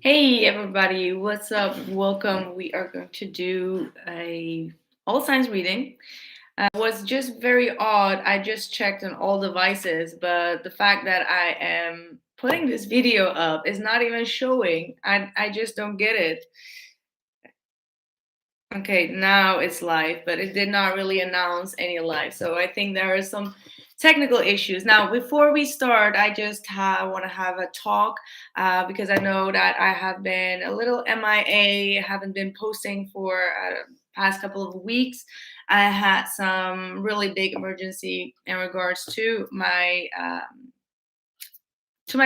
Hey everybody, what's up? Welcome. We are going to do a all signs reading. Was just very odd. I just checked on all devices, but the fact that I am putting this video up is not even showing. I just don't get it. Okay, now it's live, but it did not really announce any live. So I think there are some technical issues. Now, before we start, I just want to have a talk because I know that I have been a little MIA, haven't been posting for past couple of weeks. I had some really big emergency in regards to my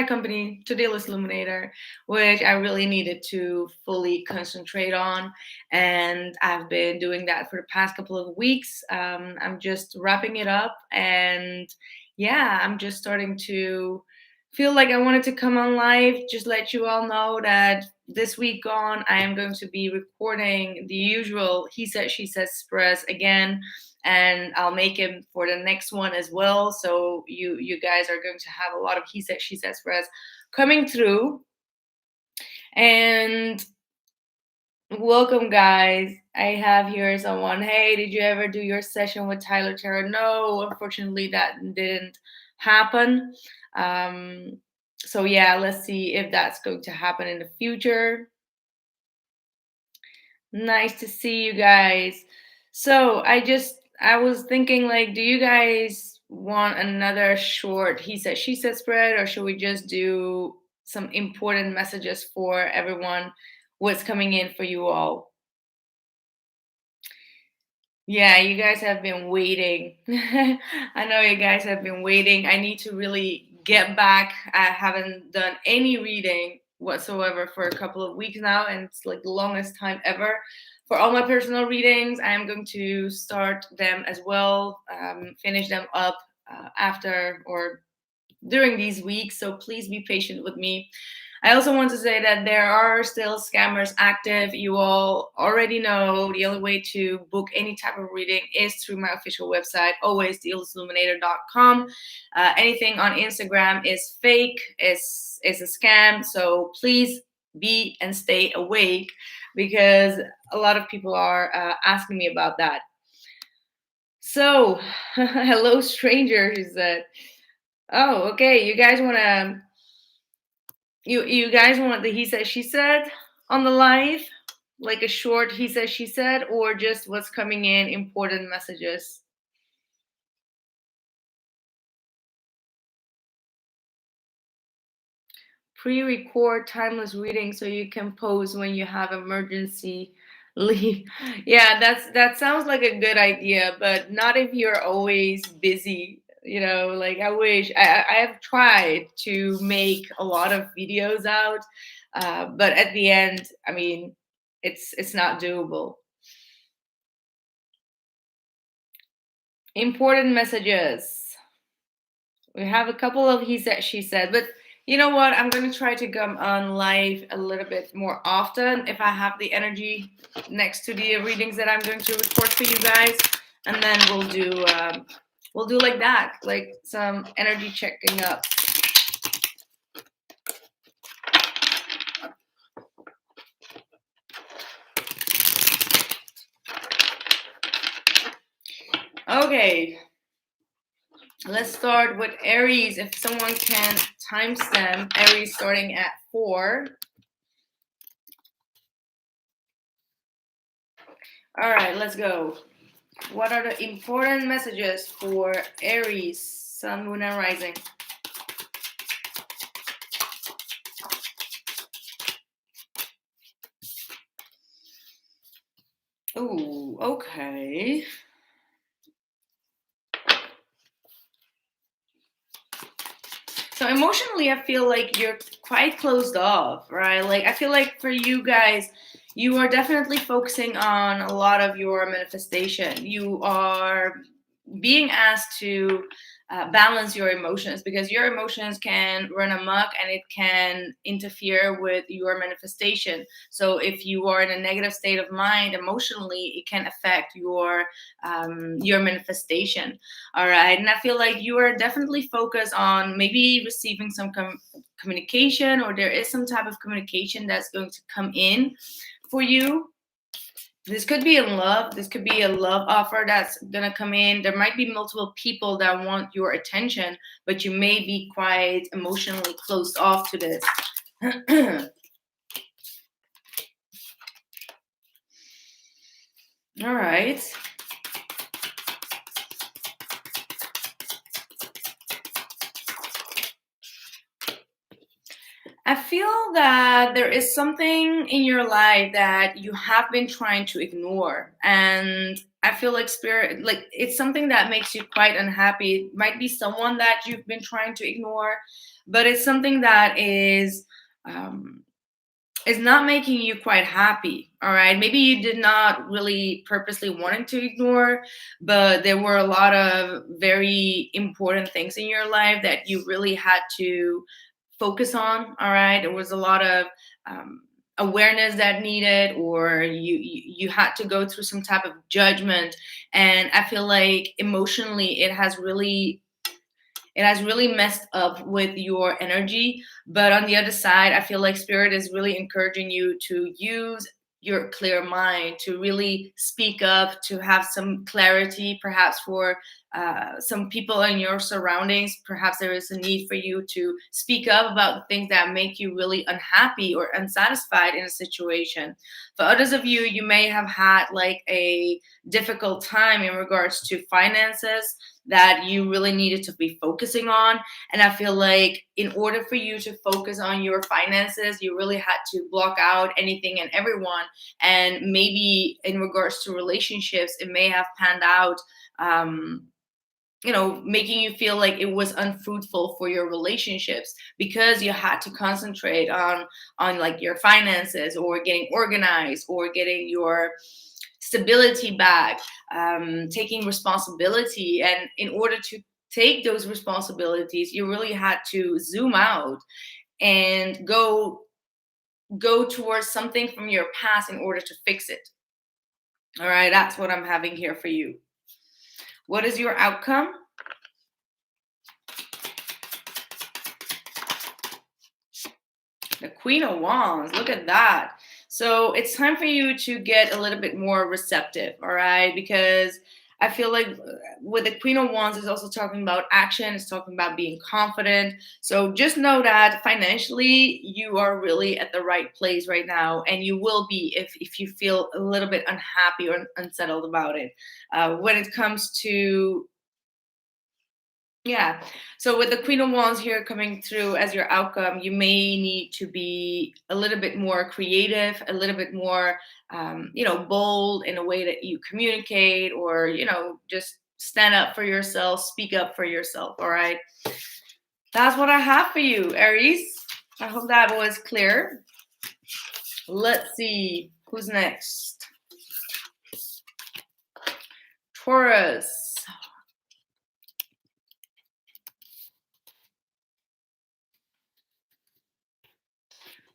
company, to the illest illuminator, which I really needed to fully concentrate on. And I've been doing that for the past couple of weeks. I'm just wrapping it up. And yeah, I'm just starting to feel like I wanted to come on live, just let you all know that this week on, I am going to be recording the usual He Said, She Said Express again, and I'll make him for the next one as well. So you guys are going to have a lot of He Said, She Said Express coming through. And welcome, guys. I have here someone. Hey, did you ever do your session with Tyler Tarot? No, unfortunately, that didn't happen. So yeah, let's see if that's going to happen in the future. Nice to see you guys. So I was thinking, like, do you guys want another short He Said, She Said spread, or should we just do some important messages for everyone? What's coming in for you all? Yeah, you guys have been waiting. I know you guys have been waiting. I need to really get back. I haven't done any reading whatsoever for a couple of weeks now, and it's like the longest time ever. For all my personal readings, I am going to start them as well, finish them up after or during these weeks. So please be patient with me. I also want to say that there are still scammers active. You all already know the only way to book any type of reading is through my official website, always illest.illuminator.com. Anything on Instagram is fake, is a scam. So please be and stay awake because a lot of people are asking me about that. So, hello, stranger, she said. Oh, okay. You guys want to you guys want the He Said, She Said on the live? Like a short He Said, She Said, or just what's coming in, important messages? Pre-record timeless reading so you can pose when you have emergency leave. Yeah, that sounds like a good idea, but not if you're always busy. Like I wish I have tried to make a lot of videos out, but at the end, I mean, it's not doable. Important messages. We have a couple of He Said, She Said, but you know what? I'm going to try to come on live a little bit more often if I have the energy next to the readings that I'm going to record for you guys, and then we'll do like that, like some energy checking up. Okay, let's start with Aries. If someone can timestamp Aries starting at 4. All right, let's go. What are the important messages for Aries, Sun, Moon, and Rising? Oh, okay. So emotionally, I feel like you're quite closed off, right? Like I feel like for you guys, you are definitely focusing on a lot of your manifestation. You are being asked to balance your emotions, because your emotions can run amok and it can interfere with your manifestation. So if you are in a negative state of mind emotionally, it can affect your manifestation. All right, and I feel like you are definitely focused on maybe receiving some communication, or there is some type of communication that's going to come in for you. This could be in love. This could be a love offer that's gonna come in. There might be multiple people that want your attention, but you may be quite emotionally closed off to this. All right. I feel that there is something in your life that you have been trying to ignore. And I feel like spirit, like it's something that makes you quite unhappy. It might be someone that you've been trying to ignore, but it's something that um, is not making you quite happy. All right. Maybe you did not really purposely wanting to ignore, but there were a lot of very important things in your life that you really had to focus on. All right, there was a lot of awareness that needed, or you had to go through some type of judgment, and I feel like emotionally it has really messed up with your energy. But on the other side, I feel like spirit is really encouraging you to use your clear mind to really speak up, to have some clarity, perhaps for some people in your surroundings. Perhaps there is a need for you to speak up about the things that make you really unhappy or unsatisfied in a situation. For others of you, you may have had like a difficult time in regards to finances that you really needed to be focusing on. And I feel like in order for you to focus on your finances, you really had to block out anything and everyone. And maybe in regards to relationships, it may have panned out, making you feel like it was unfruitful for your relationships because you had to concentrate on like your finances, or getting organized, or getting your stability back, taking responsibility. And in order to take those responsibilities, you really had to zoom out and go towards something from your past in order to fix it. All right, that's what I'm having here for you. What is your outcome? The Queen of Wands, look at that. So it's time for you to get a little bit more receptive, all right? Because I feel like with the Queen of Wands, it's also talking about action. It's talking about being confident. So just know that financially, you are really at the right place right now. And you will be if you feel a little bit unhappy or unsettled about it. When it comes to yeah. So with the Queen of Wands here coming through as your outcome, you may need to be a little bit more creative, a little bit more, bold in a way that you communicate, or, just stand up for yourself, speak up for yourself. All right. That's what I have for you, Aries. I hope that was clear. Let's see who's next. Taurus.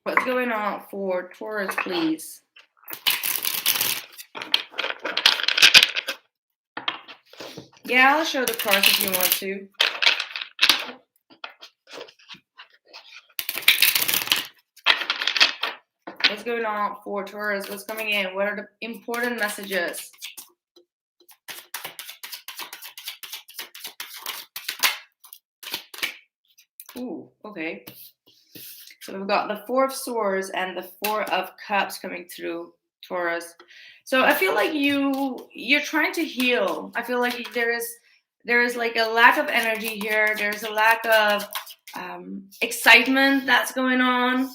What's going on for Taurus, please? Yeah, I'll show the cards if you want to. What's going on for Taurus? What's coming in? What are the important messages? Ooh, okay. So we've got the Four of Swords and the Four of Cups coming through, Taurus. So I feel like you're trying to heal. I feel like there is like a lack of energy here. There's a lack of excitement that's going on,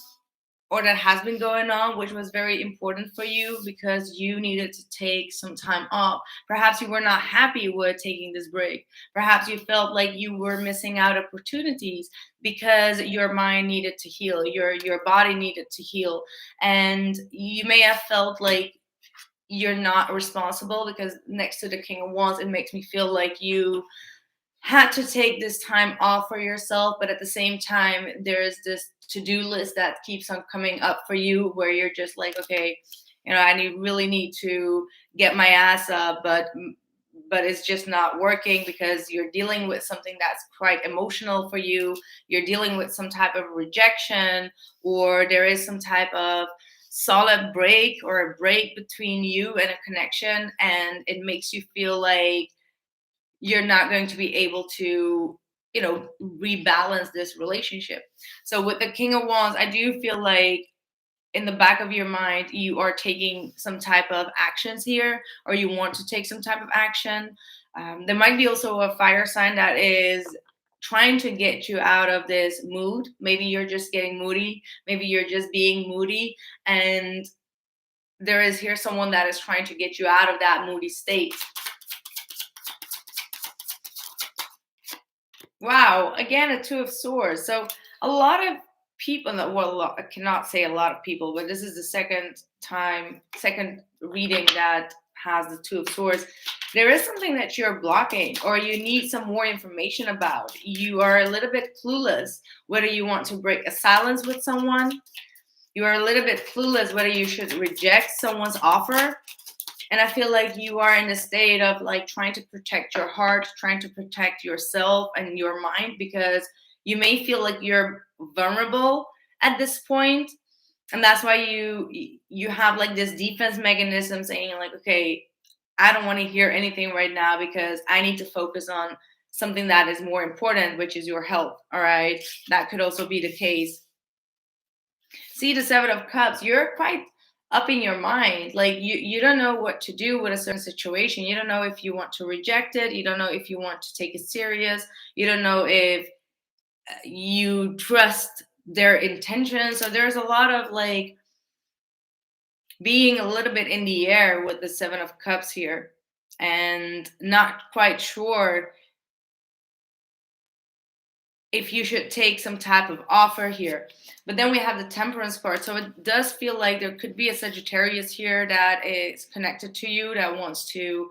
or that has been going on, which was very important for you because you needed to take some time off. Perhaps you were not happy with taking this break. Perhaps you felt like you were missing out opportunities because your mind needed to heal, your body needed to heal. And you may have felt like you're not responsible, because next to the King of Wands, it makes me feel like you had to take this time off for yourself, but at the same time, there's this to-do list that keeps on coming up for you where you're just like, okay, really need to get my ass up, but it's just not working because you're dealing with something that's quite emotional for you. You're dealing with some type of rejection, or there is some type of solid break or a break between you and a connection, and it makes you feel like you're not going to be able to rebalance this relationship. So with the King of Wands, I do feel like in the back of your mind you are taking some type of actions here, or you want to take some type of action. There might be also a fire sign that is trying to get you out of this mood. Maybe you're just getting moody, maybe you're just being moody, and there is here someone that is trying to get you out of that moody state. Wow, again, a Two of Swords. So a lot of people, well, I cannot say a lot of people, but this is the second reading that has the Two of Swords. There is something that you're blocking, or you need some more information about. You are a little bit clueless whether you want to break a silence with someone. You are a little bit clueless whether you should reject someone's offer. And I feel like you are in a state of like trying to protect your heart, trying to protect yourself and your mind, because you may feel like you're vulnerable at this point. And that's why you have like this defense mechanism saying like, okay, I don't want to hear anything right now because I need to focus on something that is more important, which is your health. All right. That could also be the case. See, the Seven of Cups, you're quite up in your mind. Like you don't know what to do with a certain situation. You don't know if you want to reject it. You don't know if you want to take it serious. You don't know if you trust their intentions. So there's a lot of like being a little bit in the air with the Seven of Cups here, and not quite sure if you should take some type of offer here. But then we have the Temperance card. So it does feel like there could be a Sagittarius here that is connected to you, that wants to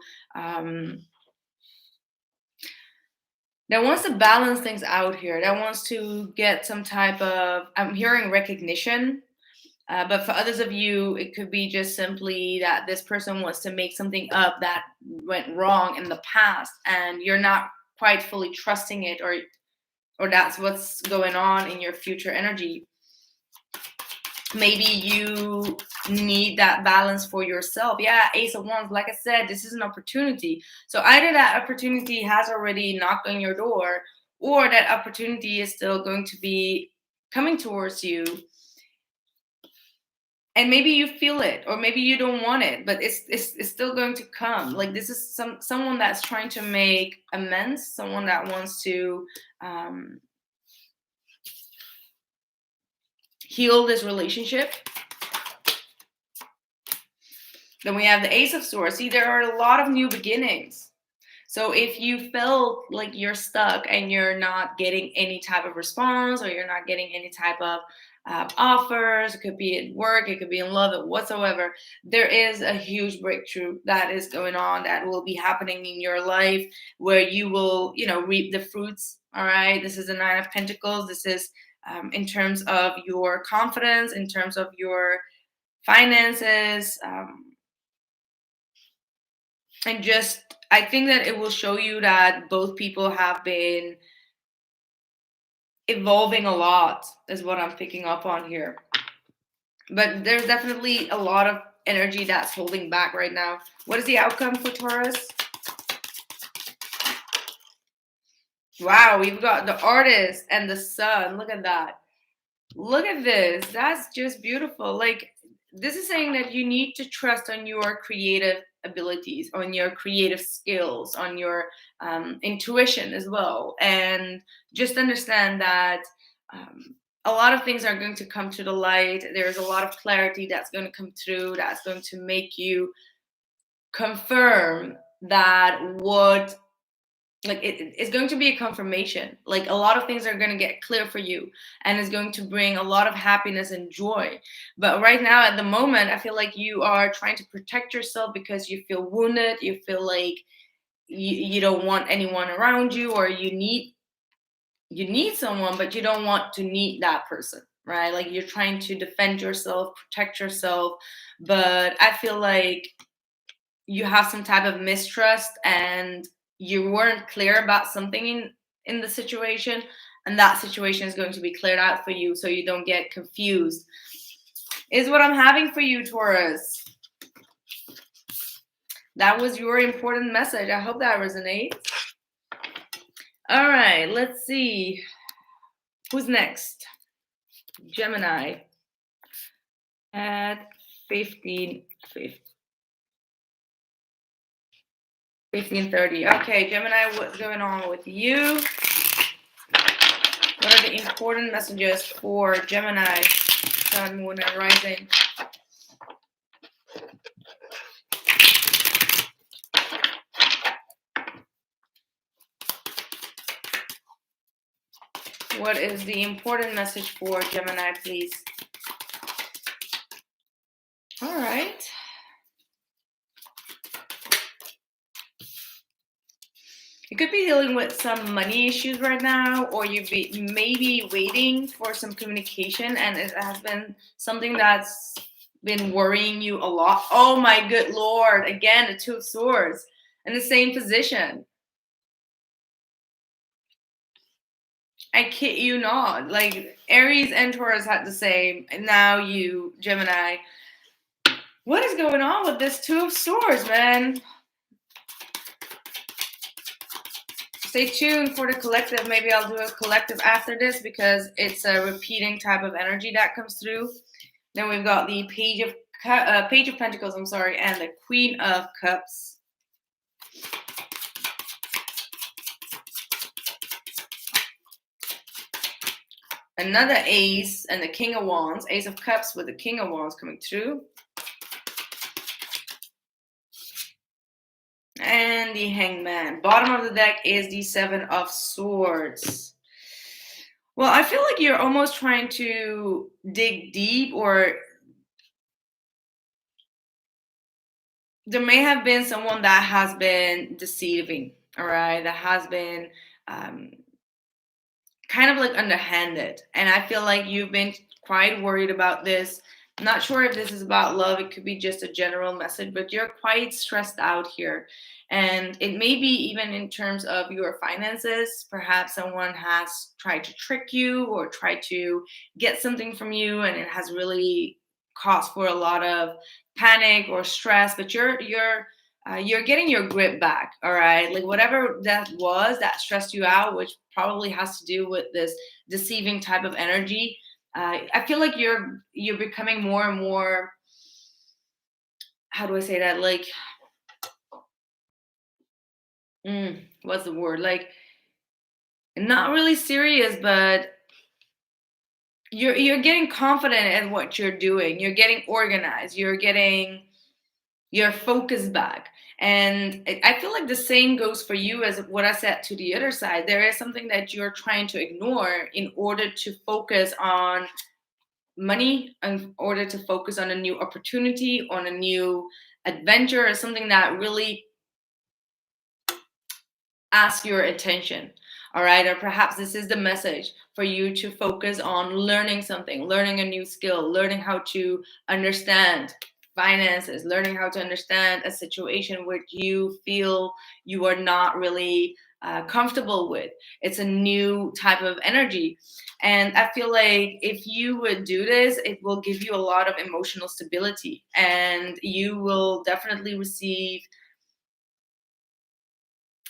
balance things out here, that wants to get some type of, I'm hearing recognition. But for others of you, it could be just simply that this person wants to make something up that went wrong in the past, and you're not quite fully trusting it, or that's what's going on in your future energy. Maybe you need that balance for yourself. Yeah, Ace of Wands, like I said, this is an opportunity. So either that opportunity has already knocked on your door, or that opportunity is still going to be coming towards you. And maybe you feel it, or maybe you don't want it, but it's still going to come. Like this is someone that's trying to make amends, someone that wants to heal this relationship. Then we have the Ace of Swords. See, there are a lot of new beginnings. So if you felt like you're stuck and you're not getting any type of response, or you're not getting any type of offers, it could be at work, it could be in love, whatsoever, there is a huge breakthrough that is going on, that will be happening in your life, where you will, reap the fruits. All right. This is the Nine of Pentacles. This is in terms of your confidence, in terms of your finances, and just, I think that it will show you that both people have been evolving a lot, is what I'm picking up on here. But there's definitely a lot of energy that's holding back right now. What is the outcome for Taurus? Wow, we've got the Artist and the Sun. Look at that. Look at this. That's just beautiful. Like, this is saying that you need to trust on your creative abilities, on your creative skills, on your intuition as well. And just understand that a lot of things are going to come to the light. There's a lot of clarity that's going to come through, that's going to make you confirm that what like it's going to be a confirmation. Like a lot of things are going to get clear for you, and it's going to bring a lot of happiness and joy. But right now at the moment, I feel like you are trying to protect yourself because you feel wounded, you feel like you don't want anyone around you, or you need someone, but you don't want to need that person, right? Like you're trying to defend yourself, protect yourself. But I feel like you have some type of mistrust, and you weren't clear about something in the situation, and that situation is going to be cleared out for you so you don't get confused, is what I'm having for you, Taurus. That was your important message. I hope that resonates. All right, let's see. Who's next? Gemini at 15:30. Okay, Gemini, what's going on with you? What are the important messages for Gemini, Sun, Moon, and Rising? What is the important message for Gemini, please? All right. You could be dealing with some money issues right now, or you may be waiting for some communication, and it has been something that's been worrying you a lot. Oh my good Lord. Again, the Two of Swords in the same position. I kid you not. Like Aries and Taurus had the same, and now you, Gemini. What is going on with this Two of Swords, man? Stay tuned for the collective. Maybe I'll do a collective after this because it's a repeating type of energy that comes through. Then we've got the Page of Pentacles, and the Queen of Cups. Another Ace and the King of Wands. Ace of Cups with the King of Wands coming through. And the Hangman. Bottom of the deck is the Seven of Swords. Well, I feel like you're almost trying to dig deep, or there may have been someone that has been deceiving, all right? That has been kind of like underhanded. And I feel like you've been quite worried about this. I'm not sure if this is about love. It could be just a general message, but you're quite stressed out here. And it may be even in terms of your finances. Perhaps someone has tried to trick you or tried to get something from you, and it has really caused for a lot of panic or stress. But you're getting your grip back, all right? Like whatever that was that stressed you out, which probably has to do with this deceiving type of energy. I feel like you're becoming more and more. How do I say that? Like, what's the word? Like, not really serious, but you're getting confident in what you're doing. You're getting organized. You're getting your focus back. And I feel like the same goes for you as what I said to the other side. There is something that you're trying to ignore in order to focus on money, in order to focus on a new opportunity, on a new adventure, or something that really asks your attention. All right. Or perhaps this is the message for you to focus on learning something, learning a new skill, learning how to understand finances, learning how to understand a situation which you feel you are not really comfortable with. It's a new type of energy. And I feel like if you would do this, it will give you a lot of emotional stability, and you will definitely receive.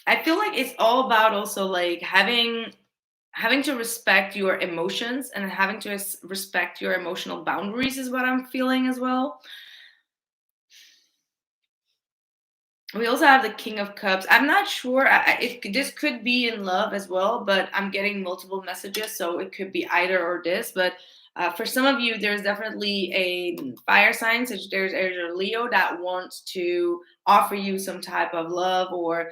I feel like it's all about also like having to respect your emotions and having to respect your emotional boundaries is what I'm feeling as well. We also have the King of Cups. I'm not sure if this could be in love as well, but I'm getting multiple messages, so it could be either or this. But For some of you, there's definitely a fire sign, Sagittarius, Aries, or Leo, that wants to offer you some type of love or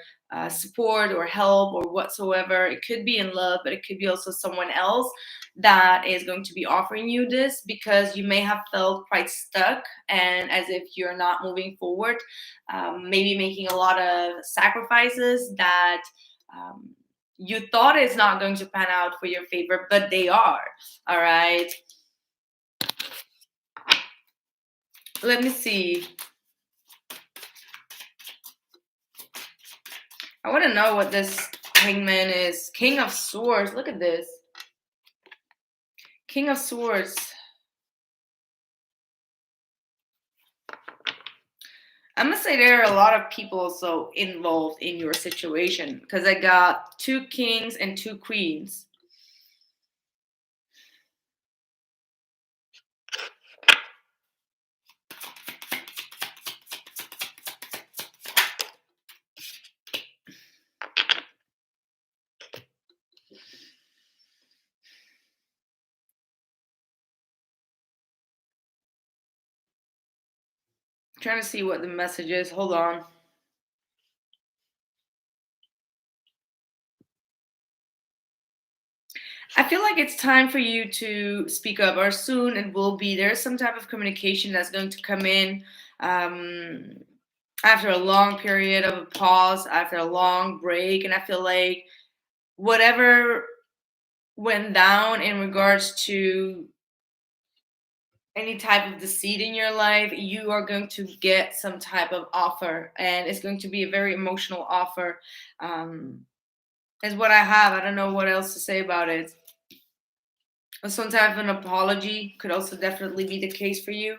support or help or whatsoever. It could be in love, but it could be also someone else that is going to be offering you this, because you may have felt quite stuck and as if you're not moving forward, maybe making a lot of sacrifices that you thought is not going to pan out for your favor, but they are. All right. Let me see. I want to know what this hangman is. King of Swords. Look at this. King of Swords. I'm gonna say there are a lot of people also involved in your situation, because I got 2 kings and 2 queens. I'm trying to see what the message is. Hold on. I feel like it's time for you to speak up, or soon it will be. There's some type of communication that's going to come in after a long period of a pause, after a long break. And I feel like whatever went down in regards to any type of deceit in your life, you are going to get some type of offer, and it's going to be a very emotional offer. Is what I have. I don't know what else to say about it. Some type of an apology could also definitely be the case for you.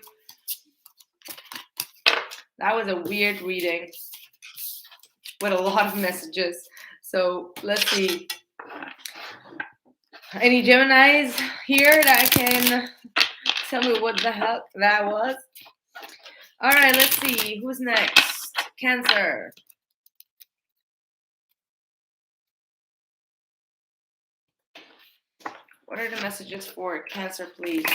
That was a weird reading with a lot of messages. So let's see. Any Geminis here that can tell me what the heck that was? All right, let's see. Who's next? Cancer. What are the messages for Cancer, please?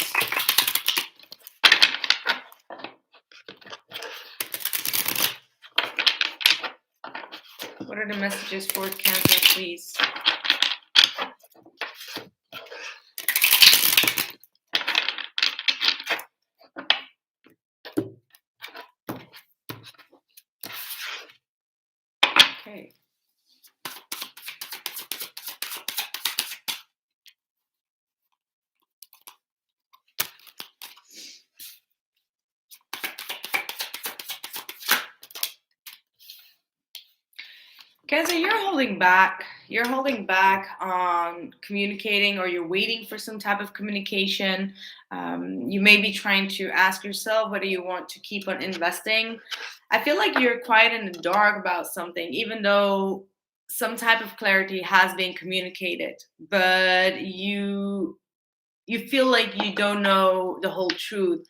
What are the messages for Cancer, please? Okay. Cancer, you're holding back. You're holding back on communicating, or you're waiting for some type of communication. You may be trying to ask yourself whether you want to keep on investing. I feel like you're quite in the dark about something, even though some type of clarity has been communicated, but you feel like you don't know the whole truth.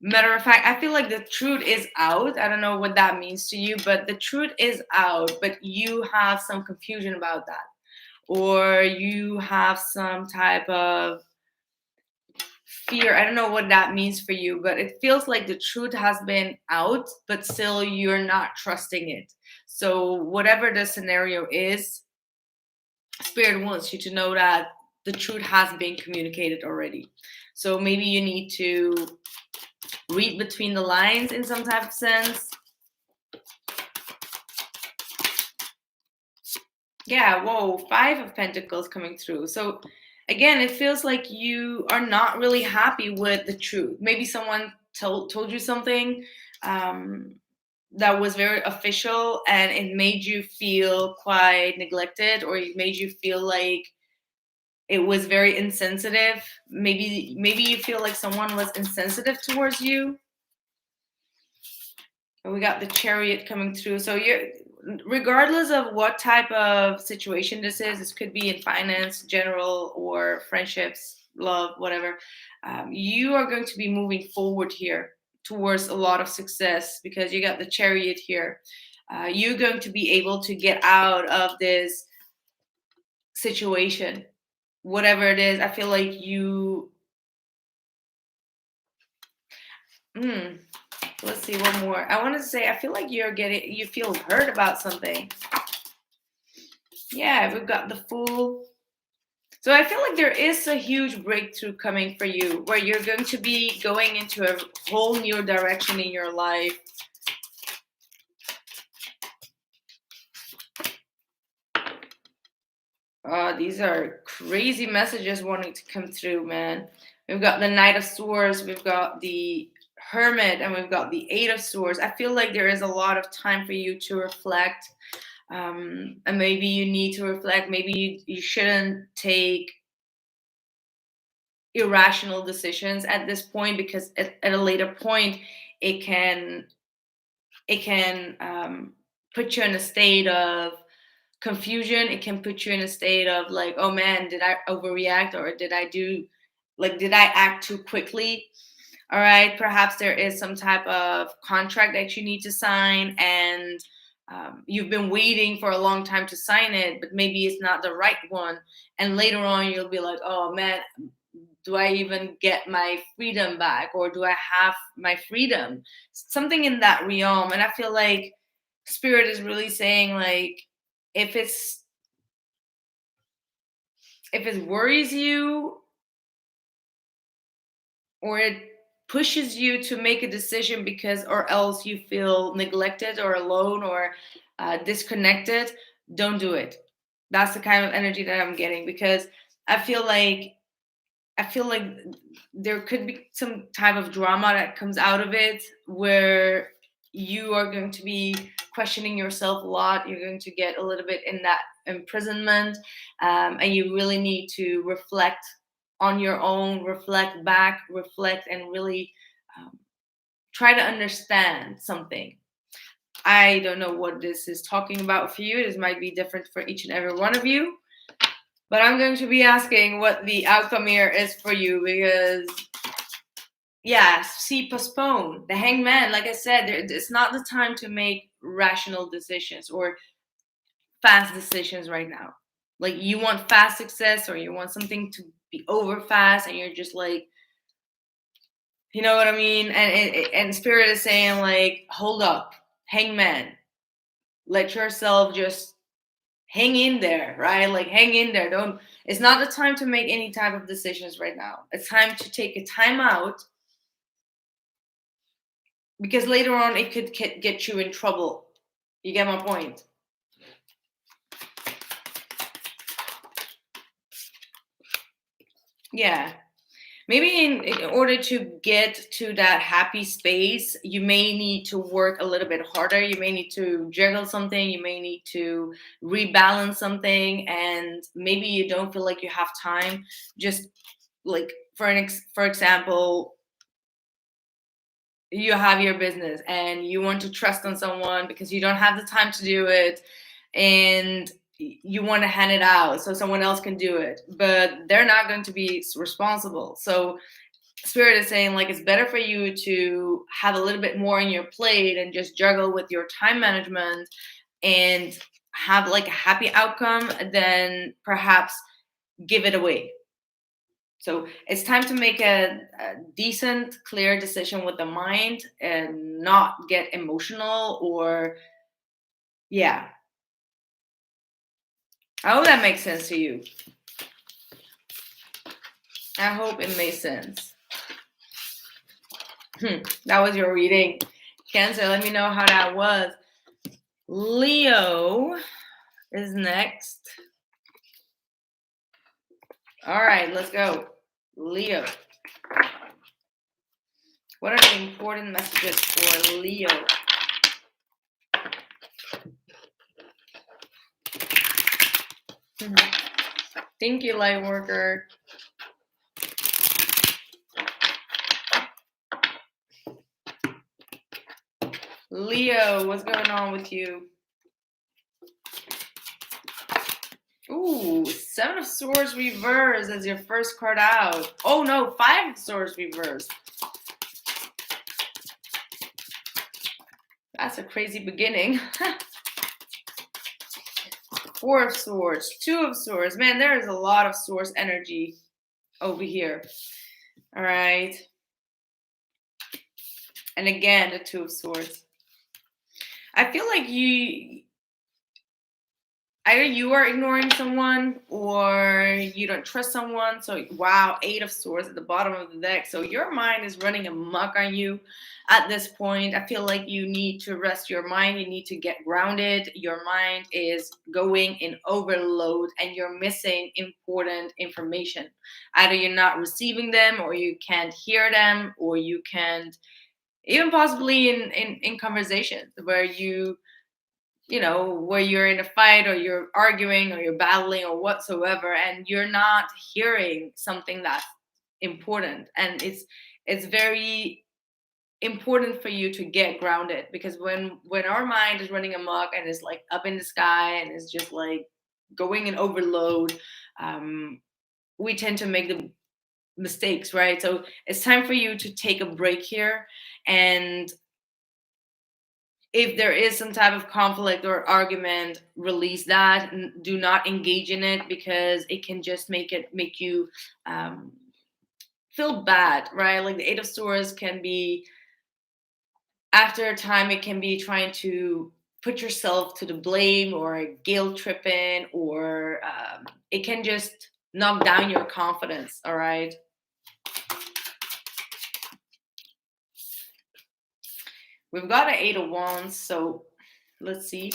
Matter of fact, I feel like the truth is out. I don't know what that means to you, but the truth is out, but you have some confusion about that. Or you have some type of fear. I don't know what that means for you, but it feels like the truth has been out, but still you're not trusting it. So, whatever the scenario is, Spirit wants you to know that the truth has been communicated already. So, maybe you need to read between the lines in some type of sense. Yeah, whoa, 5 of Pentacles coming through. So again, it feels like you are not really happy with the truth. Maybe someone told you something that was very official, and it made you feel quite neglected, or it made you feel like it was very insensitive. Maybe you feel like someone was insensitive towards you. And we got the Chariot coming through. So you're, regardless of what type of situation this is, this could be in finance, general, or friendships, love, whatever. You are going to be moving forward here towards a lot of success, because you got the Chariot here. You're going to be able to get out of this situation, whatever it is. I feel like you Let's see one more. I want to say, I feel like you feel hurt about something. Yeah, we've got the Fool. So I feel like there is a huge breakthrough coming for you where you're going to be going into a whole new direction in your life. These are crazy messages wanting to come through, man. We've got the Knight of Swords, we've got the Hermit, and we've got the Eight of Swords. I feel like there is a lot of time for you to reflect. And maybe you need to reflect. Maybe you shouldn't take irrational decisions at this point, because at a later point it can put you in a state of confusion. It can put you in a state of like, oh man, did I overreact, or did I act too quickly? All right, perhaps there is some type of contract that you need to sign, and you've been waiting for a long time to sign it, but maybe it's not the right one, and later on you'll be like, oh man, do I even get my freedom back, or do I have my freedom? Something in that realm. And I feel like Spirit is really saying, like, if it worries you, or it pushes you to make a decision because, or else you feel neglected or alone or disconnected, don't do it. That's the kind of energy that I'm getting, because I feel like there could be some type of drama that comes out of it, where you are going to be questioning yourself a lot. You're going to get a little bit in that imprisonment, and you really need to reflect on your own, reflect back, reflect, and really try to understand something. I don't know what this is talking about for you. This might be different for each and every one of you. But I'm going to be asking what the outcome here is for you, because, yeah, see, postpone. The Hangman, like I said, it's not the time to make rational decisions or fast decisions right now. Like, you want fast success, or you want something to be over fast, and you're just like, you know what I mean? And Spirit is saying, like, hold up, Hangman. Let yourself just hang in there, right? Like, hang in there. It's not the time to make any type of decisions right now. It's time to take a time out, because later on it could get you in trouble. You get my point? Yeah. Maybe in order to get to that happy space, you may need to work a little bit harder. You may need to juggle something. You may need to rebalance something, and maybe you don't feel like you have time. Just like for example, you have your business and you want to trust on someone because you don't have the time to do it, and you want to hand it out so someone else can do it, but they're not going to be responsible. So Spirit is saying, like, it's better for you to have a little bit more on your plate and just juggle with your time management and have like a happy outcome than perhaps give it away. So it's time to make a decent, clear decision with the mind and not get emotional, or, yeah. I hope that makes sense to you. I hope it made sense. That was your reading. Cancer, let me know how that was. Leo is next. All right, let's go. Leo. What are the important messages for Leo? Thank you, light worker. Leo, what's going on with you? Ooh, Seven of Swords reversed as your first card out. Oh no, Five of Swords reversed. That's a crazy beginning. Four of Swords, Two of Swords. Man, there is a lot of Swords energy over here. All right. And again, the Two of Swords. I feel like either you are ignoring someone or you don't trust someone. So, wow, Eight of Swords at the bottom of the deck. So your mind is running amok on you at this point. I feel like you need to rest your mind. You need to get grounded. Your mind is going in overload and you're missing important information. Either you're not receiving them or you can't hear them or you can't, even possibly in conversations where where you're in a fight or you're arguing or you're battling or whatsoever, and you're not hearing something that's important. And it's very important for you to get grounded, because when our mind is running amok and is like up in the sky and is just like going in overload, we tend to make the mistakes, right? So it's time for you to take a break here, and if there is some type of conflict or argument, release that and do not engage in it, because it can just make you feel bad, right? Like the Eight of Swords can be, after a time, it can be trying to put yourself to the blame or guilt tripping, or it can just knock down your confidence, all right? We've got an Eight of Wands, so let's see.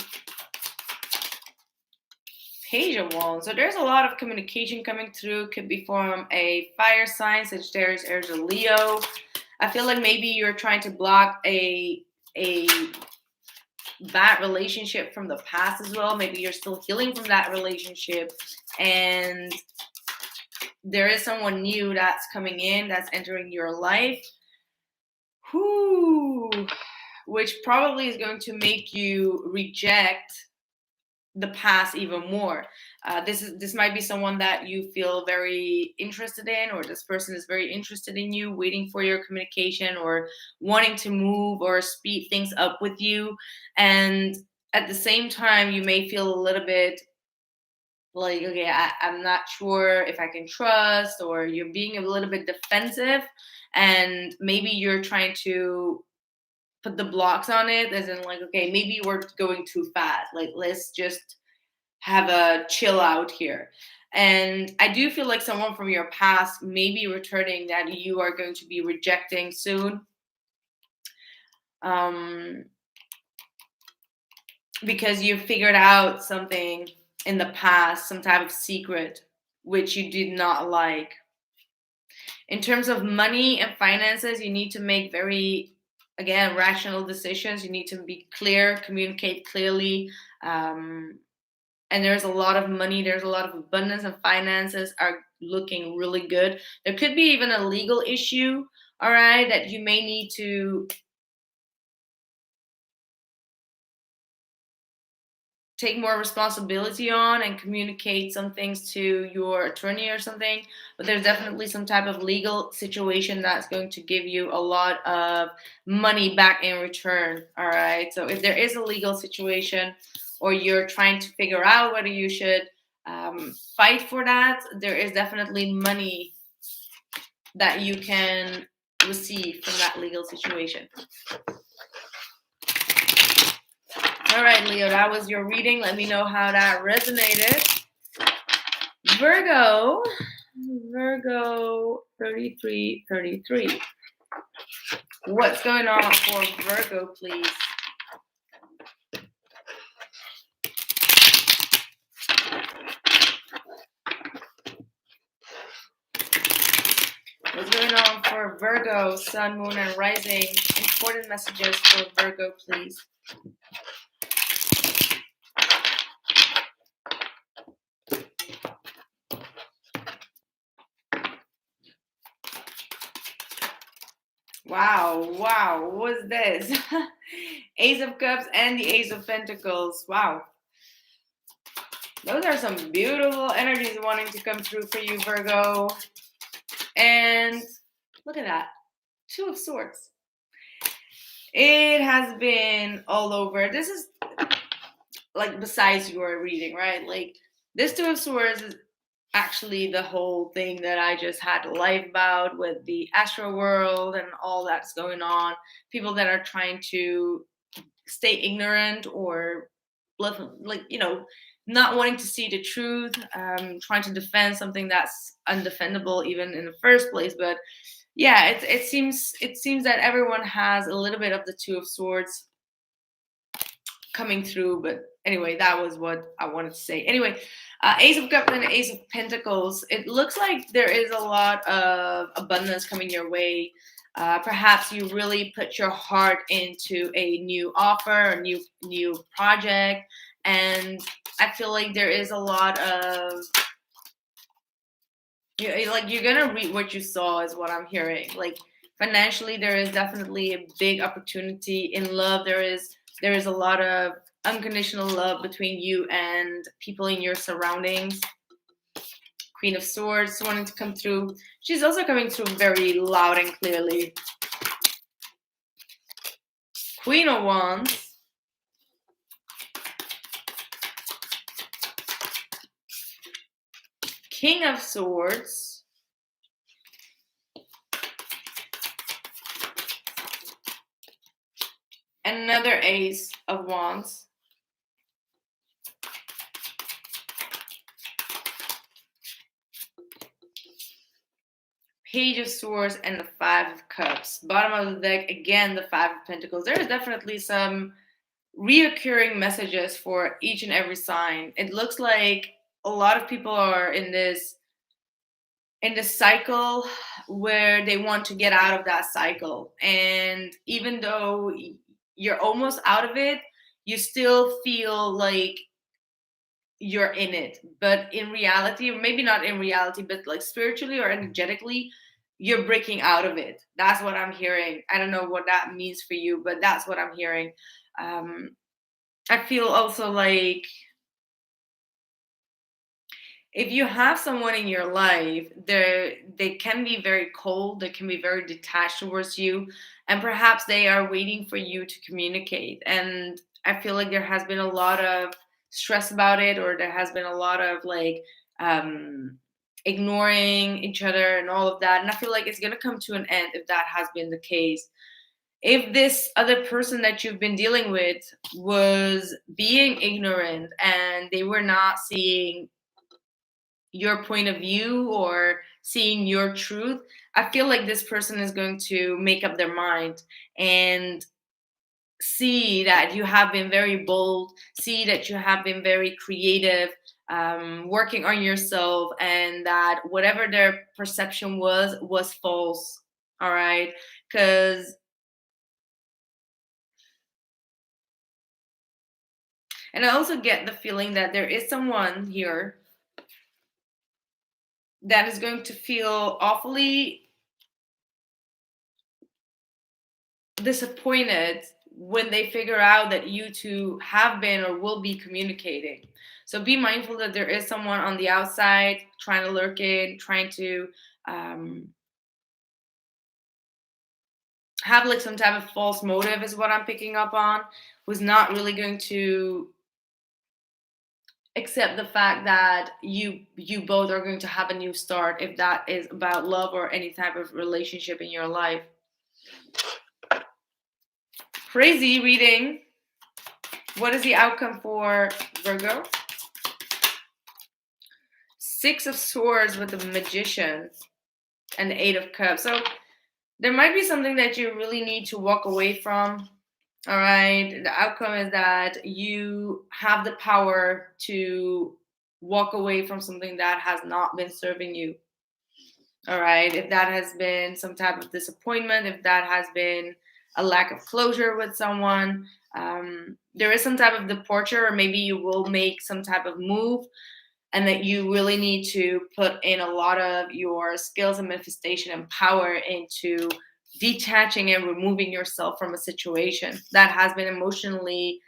Page of Wands. So there's a lot of communication coming through. Could be from a fire sign, Sagittarius, Aries, or Leo. I feel like maybe you're trying to block a bad relationship from the past as well. Maybe you're still healing from that relationship, and there is someone new that's coming in, that's entering your life. Which probably is going to make you reject the past even more. This might be someone that you feel very interested in, or this person is very interested in you, waiting for your communication or wanting to move or speed things up with you. And at the same time, you may feel a little bit like, okay, I'm not sure if I can trust, or you're being a little bit defensive, and maybe you're trying to put the blocks on it, as in like, okay, maybe we're going too fast. Like, let's just have a chill out here. And I do feel like someone from your past may be returning that you are going to be rejecting soon. Because you figured out something in the past, some type of secret, which you did not like. In terms of money and finances, you need to make very, again, rational decisions. You need to be clear, communicate clearly. And there's a lot of money, there's a lot of abundance, and finances are looking really good. There could be even a legal issue, all right, that you may need to take more responsibility on and communicate some things to your attorney or something. But there's definitely some type of legal situation that's going to give you a lot of money back in return, all right? So if there is a legal situation, or you're trying to figure out whether you should fight for that, there is definitely money that you can receive from that legal situation. All right, Leo, that was your reading. Let me know how that resonated. Virgo 3333. What's going on for Virgo, please? What's going on for Virgo, Sun, Moon, and Rising? Important messages for Virgo, please. Wow, what was this? Ace of Cups and the Ace of Pentacles. Wow. Those are some beautiful energies wanting to come through for you, Virgo. And look at that. Two of Swords. It has been all over. This is like besides your reading, right? Like this Two of Swords actually the whole thing that I just had live about with the astro world and all that's going on. People that are trying to stay ignorant or like, not wanting to see the truth, trying to defend something that's undefendable even in the first place. But yeah, it seems that everyone has a little bit of the Two of Swords coming through. But anyway, that was what I wanted to say. Anyway, Ace of Cups and Ace of Pentacles. It looks like there is a lot of abundance coming your way. Perhaps you really put your heart into a new offer, a new project, and I feel like there is a lot of like you're gonna reap what you saw, is what I'm hearing. Like financially, there is definitely a big opportunity. In love, there is a lot of unconditional love between you and people in your surroundings. Queen of Swords wanting to come through. She's also coming through very loud and clearly. Queen of Wands. King of Swords. And another Ace of Wands. Page of Swords and the Five of Cups. Bottom of the deck, again, the Five of Pentacles. There is definitely some reoccurring messages for each and every sign. It looks like a lot of people are in this cycle where they want to get out of that cycle. And even though you're almost out of it, you still feel like you're in it. But in reality, or maybe not in reality, but like spiritually or energetically, you're breaking out of it. That's what I'm hearing. I don't know what that means for you, but that's what I'm hearing. I feel also like if you have someone in your life, they can be very cold, they can be very detached towards you, and perhaps they are waiting for you to communicate. And I feel like there has been a lot of stress about it, or there has been a lot of like ignoring each other and all of that. And I feel like it's gonna come to an end if that has been the case. If this other person that you've been dealing with was being ignorant and they were not seeing your point of view or seeing your truth, I feel like this person is going to make up their mind and see that you have been very bold, see that you have been very creative, working on yourself, and that whatever their perception was false. All right, because and I also get the feeling that there is someone here that is going to feel awfully disappointed when they figure out that you two have been or will be communicating. So be mindful that there is someone on the outside trying to lurk in, trying to have like some type of false motive, is what I'm picking up on, who's not really going to accept the fact that you both are going to have a new start, if that is about love or any type of relationship in your life. Crazy reading. What is the outcome for Virgo? Six of Swords with the Magician and the Eight of Cups. So there might be something that you really need to walk away from. All right. The outcome is that you have the power to walk away from something that has not been serving you. All right. If that has been some type of disappointment, if that has been a lack of closure with someone, there is some type of departure, or maybe you will make some type of move, and that you really need to put in a lot of your skills and manifestation and power into detaching and removing yourself from a situation that has been emotionally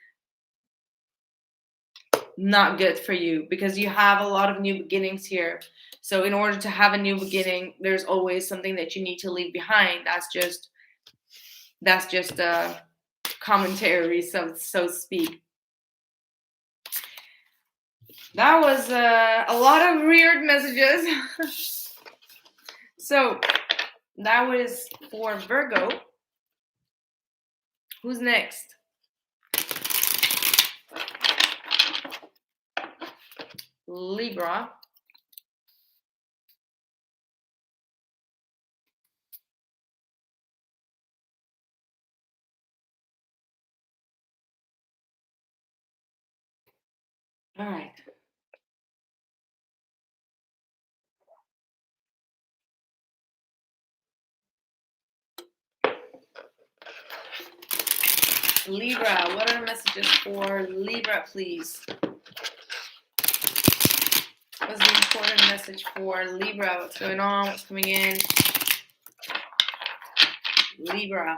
not good for you, because you have a lot of new beginnings here. So in order to have a new beginning, there's always something that you need to leave behind. That's just a commentary, so to speak. That was a lot of weird messages. So that was for Virgo. Who's next? Libra. All right. Libra, what are the messages for Libra, please? What's the important message for Libra? What's going on? What's coming in? Libra.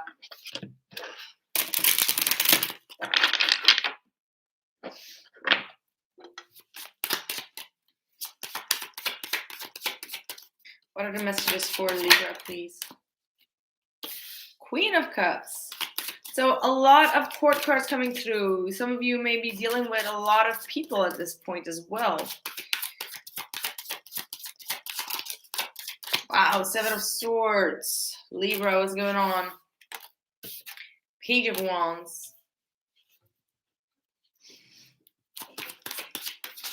What are the messages for Libra, please? Queen of Cups. So a lot of court cards coming through. Some of you may be dealing with a lot of people at this point as well. Wow, Seven of Swords. Libra, what's going on? Page of Wands.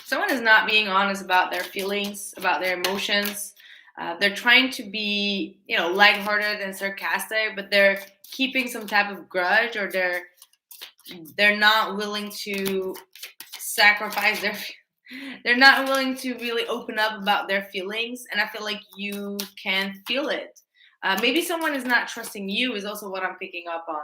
Someone is not being honest about their feelings, about their emotions. They're trying to be, lighthearted and sarcastic, but they're keeping some type of grudge, or they're not willing to sacrifice they're not willing to really open up about their feelings, and I feel like you can feel it. Maybe someone is not trusting you is also what I'm picking up on.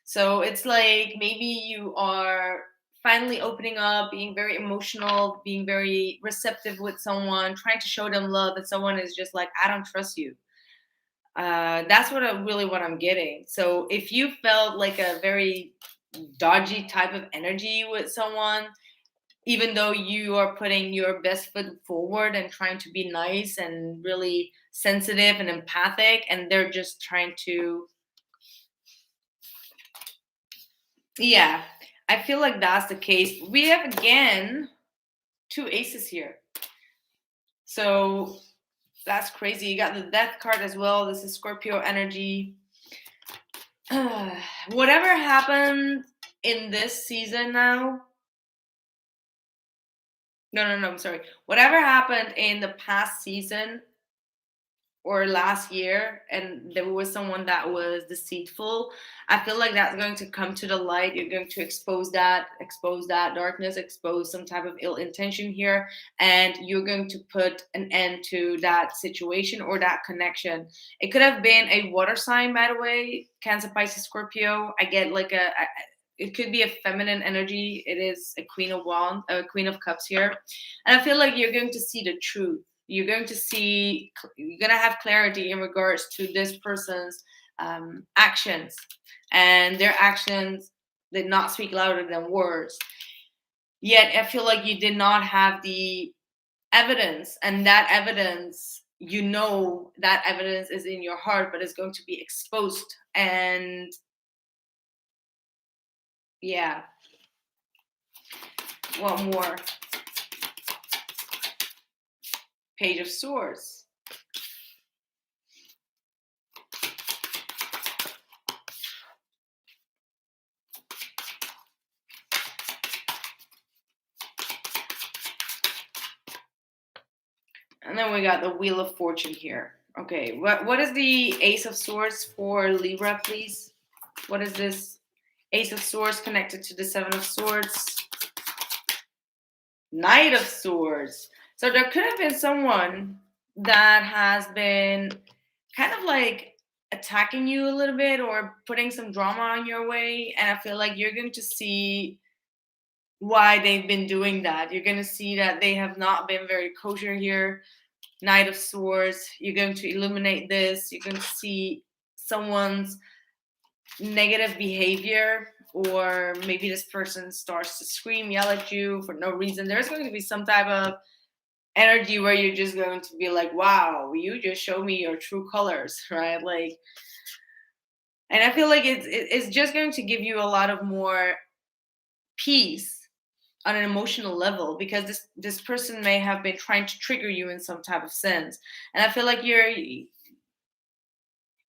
So it's like maybe you are finally opening up, being very emotional, being very receptive with someone, trying to show them love, and someone is just like, I don't trust you. That's what I'm getting. So if you felt like a very dodgy type of energy with someone, even though you are putting your best foot forward and trying to be nice and really sensitive and empathic, and they're just trying to, yeah, I feel like that's the case. We have again 2 aces here. So that's crazy. You got the death card as well. This is Scorpio energy. Whatever happened in this season now. No, I'm sorry. Whatever happened in the past season or last year, and there was someone that was deceitful, I feel like that's going to come to the light. You're going to expose that darkness, expose some type of ill intention here, and you're going to put an end to that situation or that connection. It could have been a water sign, by the way, Cancer, Pisces, Scorpio. I get like it could be a feminine energy. It is a Queen of Cups here, and I feel like you're going to see the truth. You're going to have clarity in regards to this person's actions, and their actions did not speak louder than words. Yet I feel like you did not have the evidence, and that evidence, that evidence is in your heart, but it's going to be exposed. And yeah, what more? Page of Swords. And then we got the Wheel of Fortune here. Okay, what is the Ace of Swords for Libra, please? What is this Ace of Swords connected to the Seven of Swords? Knight of Swords. So there could have been someone that has been kind of like attacking you a little bit or putting some drama on your way. And I feel like you're going to see why they've been doing that. You're going to see that they have not been very kosher here. Knight of Swords. You're going to illuminate this. You're going to see someone's negative behavior, or maybe this person starts to scream, yell at you for no reason. There's going to be some type of energy where you're just going to be like, wow, you just show me your true colors, right? Like, and I feel like it's just going to give you a lot of more peace on an emotional level, because this person may have been trying to trigger you in some type of sense. And I feel like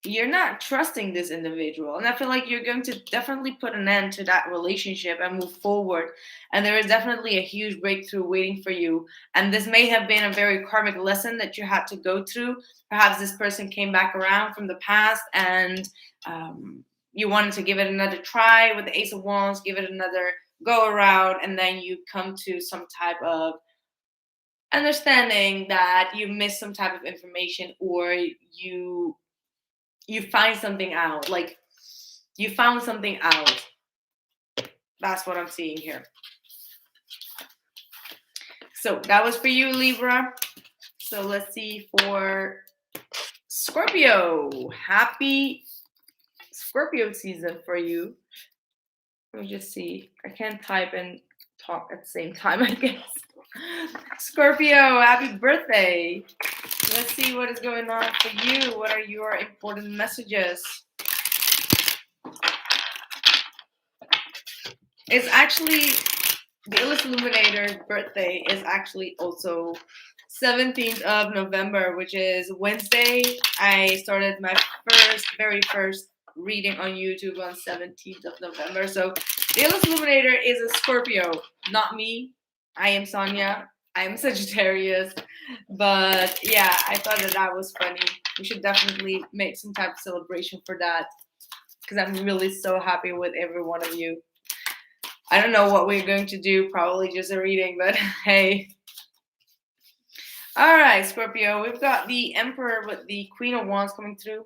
you're not trusting this individual, and I feel like you're going to definitely put an end to that relationship and move forward. And there is definitely a huge breakthrough waiting for you, and this may have been a very karmic lesson that you had to go through. Perhaps this person came back around from the past, and you wanted to give it another try with the Ace of Wands, give it another go around, and then you come to some type of understanding that you missed some type of information, or you find something out, like you found something out. That's what I'm seeing here. So that was for you, Libra. So let's see for Scorpio. Happy Scorpio season for you. Let me just see. I can't type and talk at the same time, I guess. Scorpio, happy birthday. Let's see what is going on for you. What are your important messages? It's actually the illest illuminator's birthday is actually also 17th of November, which is Wednesday. I started my very first reading on YouTube on 17th of November. So the illest illuminator is a Scorpio, not me. I am Sonya. I am Sagittarius. But yeah, I thought that was funny. We should definitely make some type of celebration for that, because I'm really so happy with every one of you. I don't know what we're going to do, probably just a reading, but hey. All right, Scorpio, we've got the Emperor with the Queen of Wands coming through.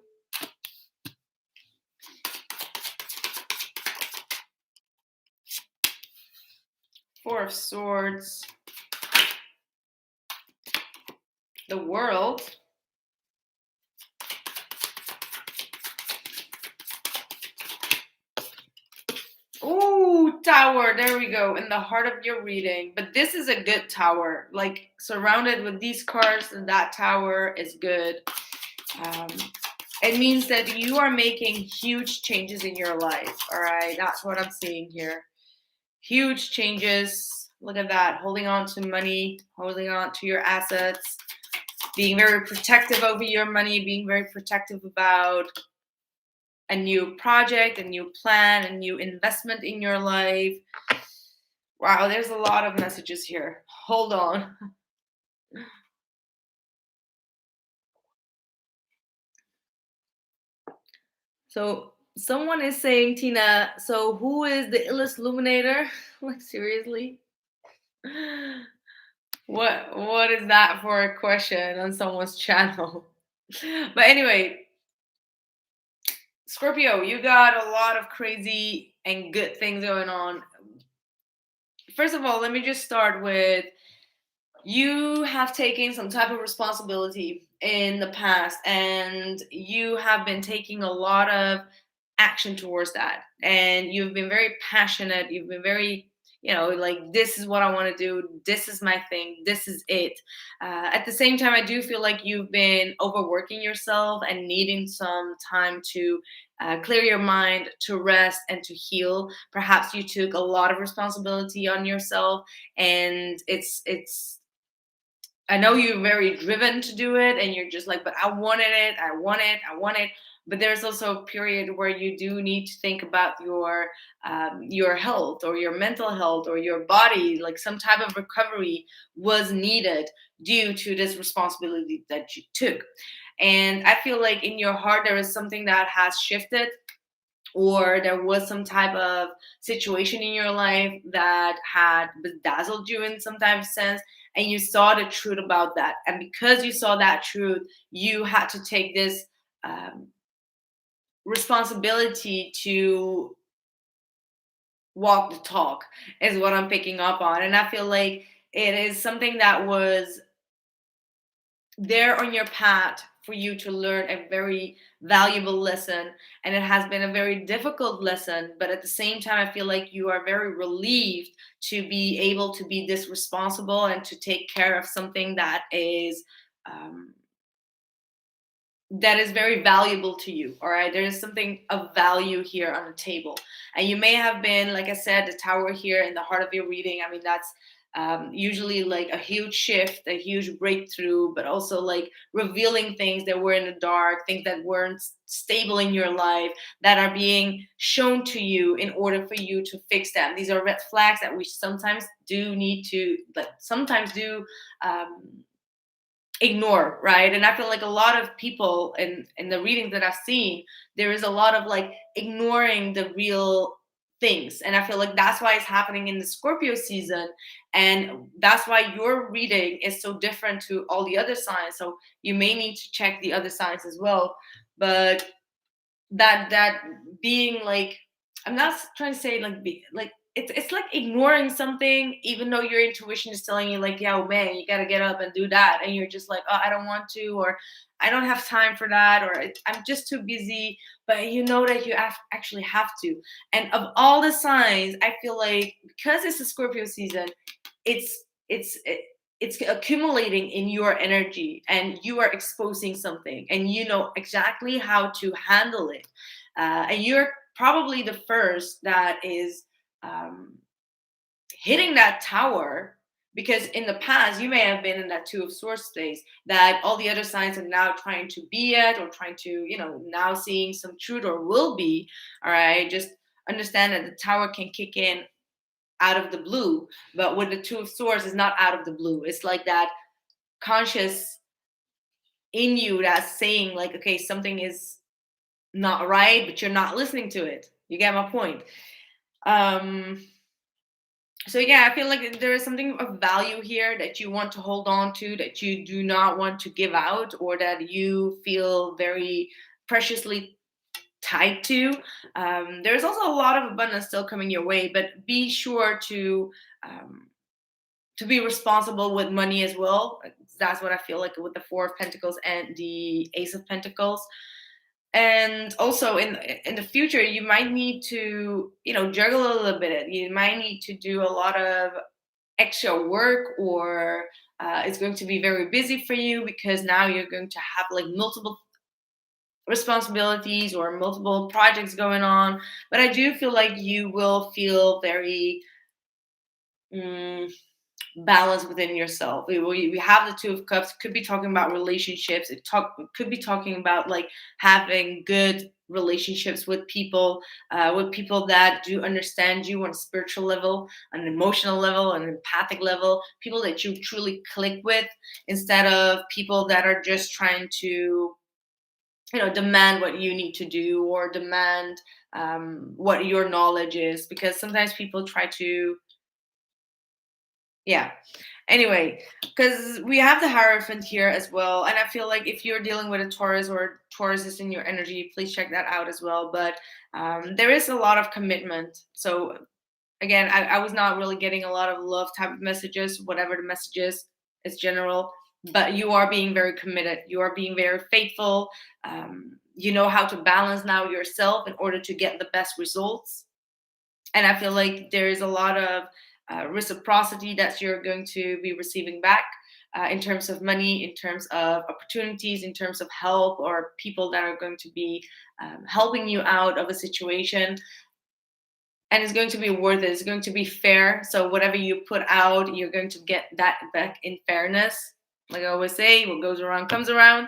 Four of Swords. The World. Ooh, Tower. There we go. In the heart of your reading. But this is a good Tower. Like, surrounded with these cards, and that Tower is good. It means that you are making huge changes in your life. All right. That's what I'm seeing here. Huge changes. Look at that. Holding on to money, holding on to your assets, being very protective over your money, being very protective about a new project, a new plan, a new investment in your life. Wow, there's a lot of messages here. Hold on. So someone is saying, Tina, so who is the illest illuminator? Like, seriously? What is that for a question on someone's channel? But anyway, Scorpio, you got a lot of crazy and good things going on. First of all, let me just start with, you have taken some type of responsibility in the past, and you have been taking a lot of action towards that, and you've been very passionate. You've been very, like, this is what I want to do, this is my thing, this is it. At the same time, I do feel like you've been overworking yourself and needing some time to clear your mind, to rest, and to heal. Perhaps you took a lot of responsibility on yourself, and it's I know you're very driven to do it, and you're just like, but I wanted it, I want it, I want it. But there's also a period where you do need to think about your health, or your mental health, or your body. Like, some type of recovery was needed due to this responsibility that you took. And I feel like in your heart there is something that has shifted, or there was some type of situation in your life that had bedazzled you in some type of sense, and you saw the truth about that. And because you saw that truth, you had to take this responsibility to walk the talk, is what I'm picking up on. And I feel like it is something that was there on your path for you to learn a very valuable lesson, and it has been a very difficult lesson. But at the same time, I feel like you are very relieved to be able to be this responsible and to take care of something that is that is very valuable to you. All right, there is something of value here on the table, and you may have been, like I said, the Tower here in the heart of your reading. I mean, that's usually like a huge shift, a huge breakthrough, but also like revealing things that were in the dark, things that weren't stable in your life, that are being shown to you in order for you to fix them. These are red flags that we sometimes do need to, like, sometimes do ignore, right? And I feel like a lot of people in the readings that I've seen, there is a lot of like ignoring the real things, and I feel like that's why it's happening in the Scorpio season, and that's why your reading is so different to all the other signs. So you may need to check the other signs as well. But that being like, I'm not trying to say like be like, it's like ignoring something even though your intuition is telling you like, yeah, man, you got to get up and do that, and you're just like, oh, I don't want to, or I don't have time for that, or I'm just too busy. But you know that you actually have to. And of all the signs, I feel like because it's a Scorpio season, it's it's it, it's accumulating in your energy, and you are exposing something, and you know exactly how to handle it. And you're probably the first that is um, hitting that tower, because in the past you may have been in that Two of Swords space that all the other signs are now trying to be at, or trying to, now seeing some truth, or will be. All right, just understand that the tower can kick in out of the blue, but with the Two of Swords is not out of the blue. It's like that conscious in you that's saying like, okay, something is not right, but you're not listening to it. You get my point? um so yeah, I feel like there is something of value here that you want to hold on to, that you do not want to give out, or that you feel very preciously tied to. There's also a lot of abundance still coming your way, but be sure um, to be responsible with money as well. That's what I feel like with the Four of Pentacles and the Ace of Pentacles. And also in the future, you might need to, juggle a little bit. You might need to do a lot of extra work, or it's going to be very busy for you, because now you're going to have like multiple responsibilities or multiple projects going on. But I do feel like you will feel very mm, balance within yourself. We have the Two of Cups. Could be talking about relationships. Could be talking about like having good relationships with people that do understand you on a spiritual level, an emotional level, an empathic level. People that you truly click with, instead of people that are just trying to, demand what you need to do, or demand what your knowledge is, because sometimes people try to, yeah. Anyway, because we have the Hierophant here as well, and I feel like if you're dealing with a Taurus, or Taurus is in your energy, please check that out as well. But there is a lot of commitment. So again, I was not really getting a lot of love type of messages. Whatever the message is, it's general. But you are being very committed. You are being very faithful. You know how to balance now yourself in order to get the best results. And I feel like there is a lot of reciprocity that you're going to be receiving back, in terms of money, in terms of opportunities, in terms of help, or people that are going to be helping you out of a situation. And it's going to be worth it. It's going to be fair. So whatever you put out, you're going to get that back in fairness. Like I always say, what goes around comes around.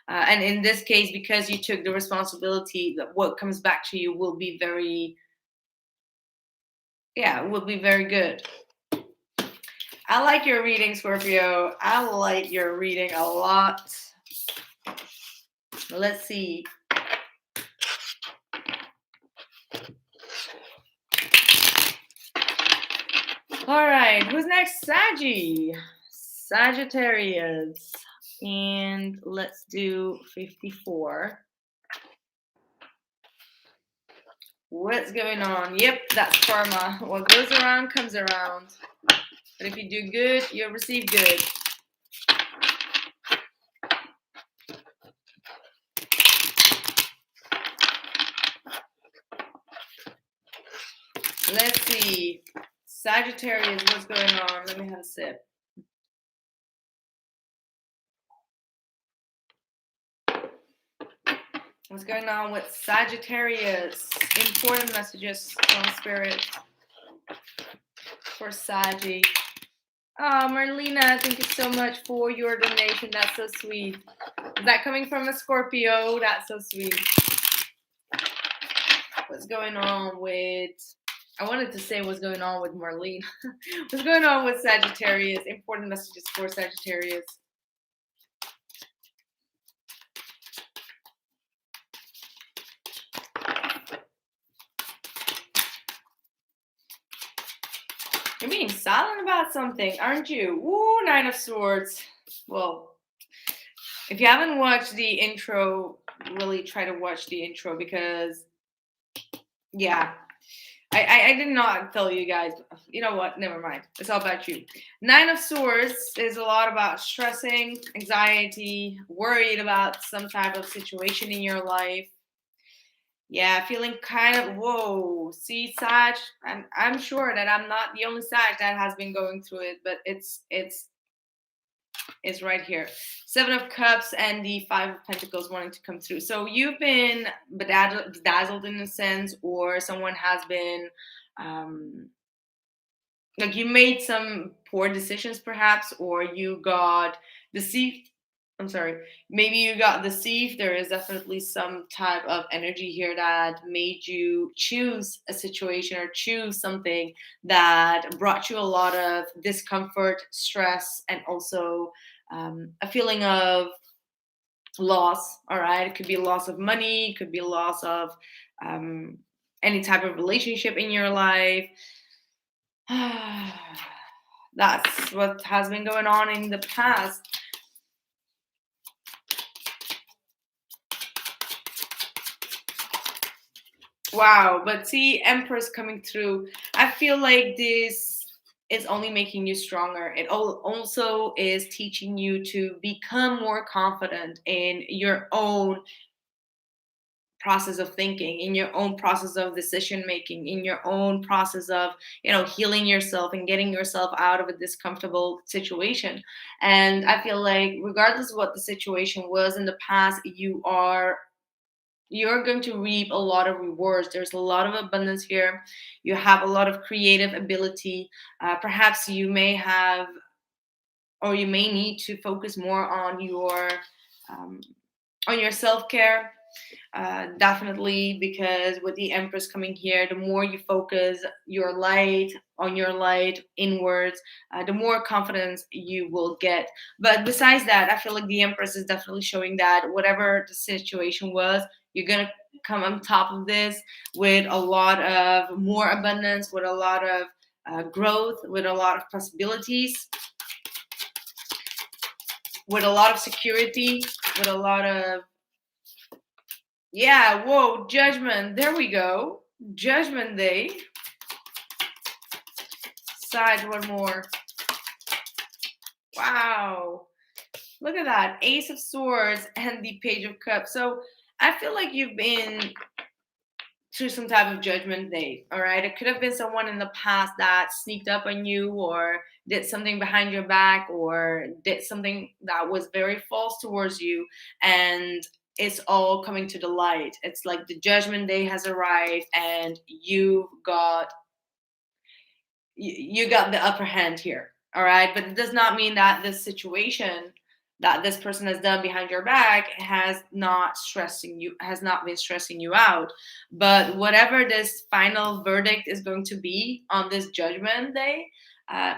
And in this case, because you took the responsibility, that what comes back to you will be very, yeah, will be very good. I like your reading, Scorpio. I like your reading a lot. Let's see. All right, who's next? Sagittarius. And let's do 54. What's going on? Yep, that's karma. What goes around comes around. But if you do good, you'll receive good. Let's see. Sagittarius, what's going on? Let me have a sip. What's going on with Sagittarius? Important messages from Spirit for Saggy. Oh, Marlena, thank you so much for your donation. That's so sweet. Is that coming from a Scorpio? That's so sweet. What's going on with... I wanted to say what's going on with Marlene. What's going on with Sagittarius? Important messages for Sagittarius. You're being silent about something, aren't you? Woo, Nine of Swords. Well, if you haven't watched the intro, really try to watch the intro because, yeah, I did not tell you guys. You know what? Never mind. It's all about you. Nine of Swords is a lot about stressing, anxiety, worried about some type of situation in your life. Yeah, feeling kind of, whoa. See, Sag, I'm sure that I'm not the only Sag that has been going through it, but it's right here. Seven of Cups and the Five of Pentacles wanting to come through. So you've been bedazzled in a sense, or someone has been, like you made some poor decisions perhaps, or you got deceived. I'm sorry, maybe you got deceived. There is definitely some type of energy here that made you choose a situation or choose something that brought you a lot of discomfort, stress, and also a feeling of loss. All right, it could be a loss of money, it could be a loss of any type of relationship in your life. That's what has been going on in the past. Wow, but see, Empress coming through. I feel like this is only making you stronger. It also is teaching you to become more confident in your own process of thinking, in your own process of decision making, in your own process of, healing yourself and getting yourself out of a discomfortable situation. And I feel like regardless of what the situation was in the past, you're going to reap a lot of rewards. There's a lot of abundance here. You have a lot of creative ability. Perhaps you may have, or you may need to focus more um, on your self-care. Definitely, because with the Empress coming here, the more you focus your light on your light inwards, the more confidence you will get. But besides that, I feel like the Empress is definitely showing that whatever the situation was, you're gonna come on top of this with a lot of more abundance, with a lot of growth, with a lot of possibilities, with a lot of security, with a lot of... Yeah, whoa, Judgment. There we go. Judgment Day. Side, one more. Wow. Look at that. Ace of Swords and the Page of Cups. So I feel like you've been through some type of Judgment Day, all right? It could have been someone in the past that sneaked up on you or did something behind your back or did something that was very false towards you, and it's all coming to the light. It's like the Judgment Day has arrived and you got the upper hand here, all right? But it does not mean that this situation that this person has done behind your back has not been stressing you out. But whatever this final verdict is going to be on this Judgment Day,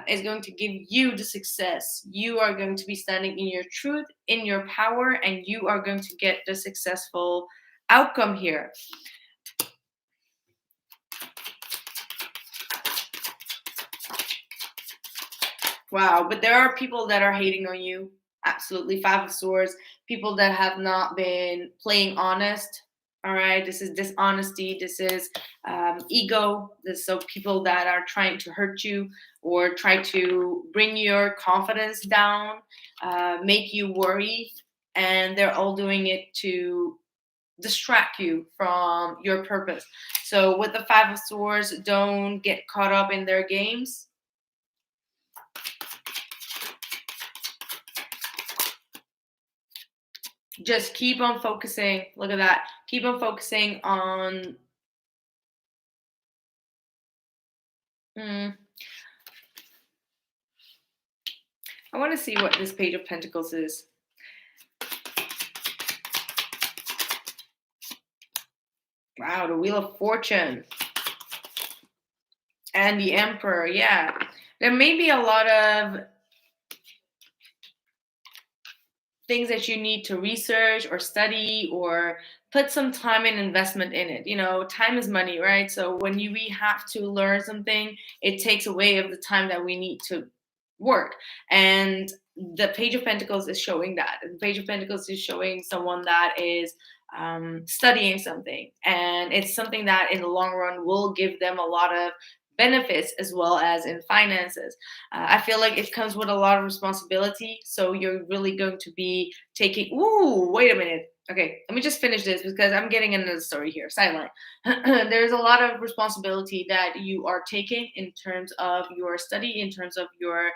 is going to give you the success. You are going to be standing in your truth, in your power, and you are going to get the successful outcome here. Wow, but there are people that are hating on you. Absolutely. Five of Swords. People that have not been playing honest. All right. This is dishonesty. This is ego. So people that are trying to hurt you or try to bring your confidence down, make you worry. And they're all doing it to distract you from your purpose. So with the Five of Swords, don't get caught up in their games. just keep on focusing. Look at that. Keep on focusing on I want to see what this Page of Pentacles is. Wow, the Wheel of Fortune and the Emperor. Yeah, there may be a lot of things that you need to research or study or put some time and investment in it. You know, time is money, right? So when we have to learn something, it takes away of the time that we need to work. And the Page of Pentacles is showing that. The Page of Pentacles is showing someone that is studying something, and it's something that in the long run will give them a lot of benefits as well as in finances. I feel like it comes with a lot of responsibility, so you're really going to be taking. Ooh, wait a minute. Okay, let me just finish this because I'm getting into the story here. Sideline. There's a lot of responsibility that you are taking in terms of your study, in terms of your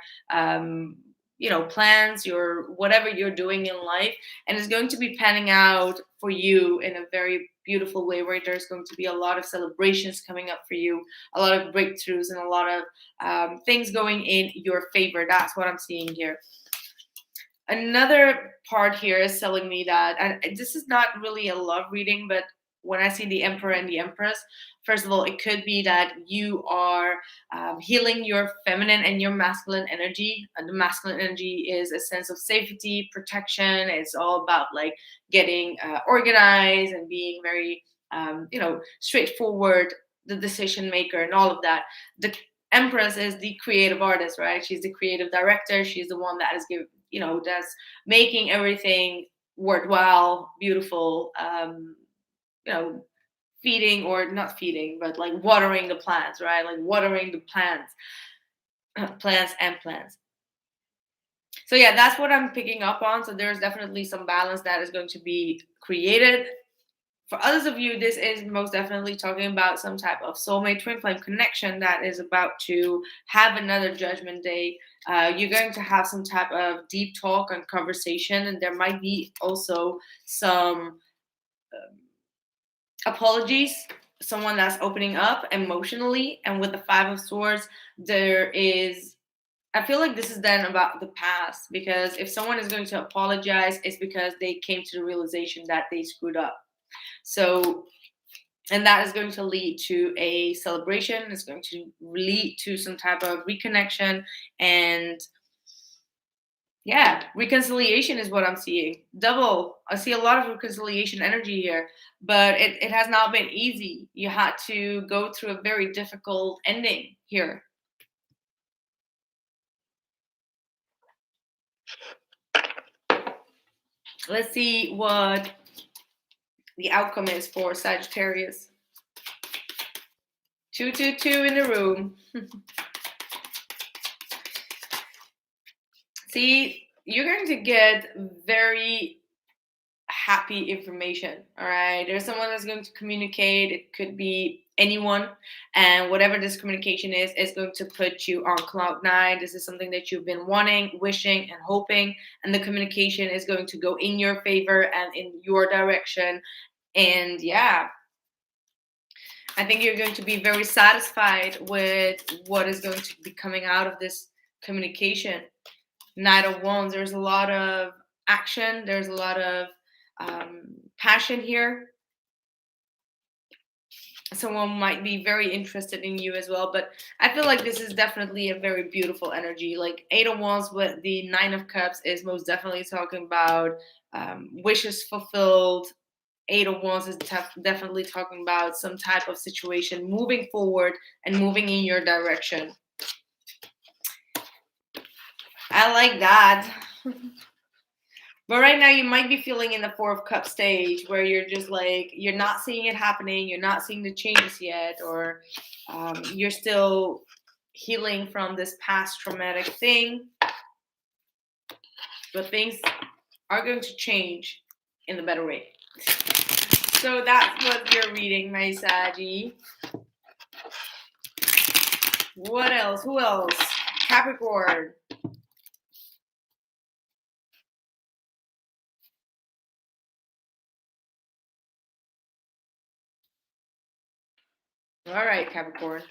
plans, your whatever you're doing in life, and it's going to be panning out for you in a very beautiful way, where there's going to be a lot of celebrations coming up for you, a lot of breakthroughs, and a lot of things going in your favor. That's what I'm seeing here. Another part here is telling me that, and this is not really a love reading, but when I see the Emperor and the Empress, first of all, it could be that you are healing your feminine and your masculine energy. And the masculine energy is a sense of safety, protection. It's all about like getting organized and being very, straightforward, the decision maker, and all of that. The Empress is the creative artist, right? She's the creative director. She's the one that is giving, that's making everything worthwhile, beautiful, you know, feeding or not feeding, but like watering the plants, right? Like watering the plants, plants and plants. So yeah, that's what I'm picking up on. So there's definitely some balance that is going to be created. For others of you, this is most definitely talking about some type of soulmate twin flame connection that is about to have another judgment day. You're going to have some type of deep talk and conversation, and there might be also some apologies, someone that's opening up emotionally. And with the Five of Swords, there is, I feel like this is then about the past, because if someone is going to apologize, it's because they came to the realization that they screwed up. So, and that is going to lead to a celebration. It's going to lead to some type of reconnection, and yeah, reconciliation is what I'm seeing. Double. I see a lot of reconciliation energy here, but it has not been easy. You had to go through a very difficult ending here. Let's see what the outcome is for Sagittarius. 222 in the room. See, you're going to get very happy information. All right. There's someone that's going to communicate. It could be anyone. And whatever this communication is going to put you on cloud nine. This is something that you've been wanting, wishing, and hoping. And the communication is going to go in your favor and in your direction. And yeah, I think you're going to be very satisfied with what is going to be coming out of this communication. Knight of Wands, there's a lot of action, there's a lot of passion here. Someone might be very interested in you as well, but I feel like this is definitely a very beautiful energy. Like Eight of Wands with the Nine of Cups is most definitely talking about wishes fulfilled. Eight of Wands is definitely talking about some type of situation moving forward and moving in your direction. I like that. But right now you might be feeling in the Four of Cups stage where you're just like, you're not seeing it happening. You're not seeing the changes yet, or you're still healing from this past traumatic thing. But things are going to change in the better way. So that's what you're reading, my Saggy. What else? Who else? Capricorn. All right, Capricorn.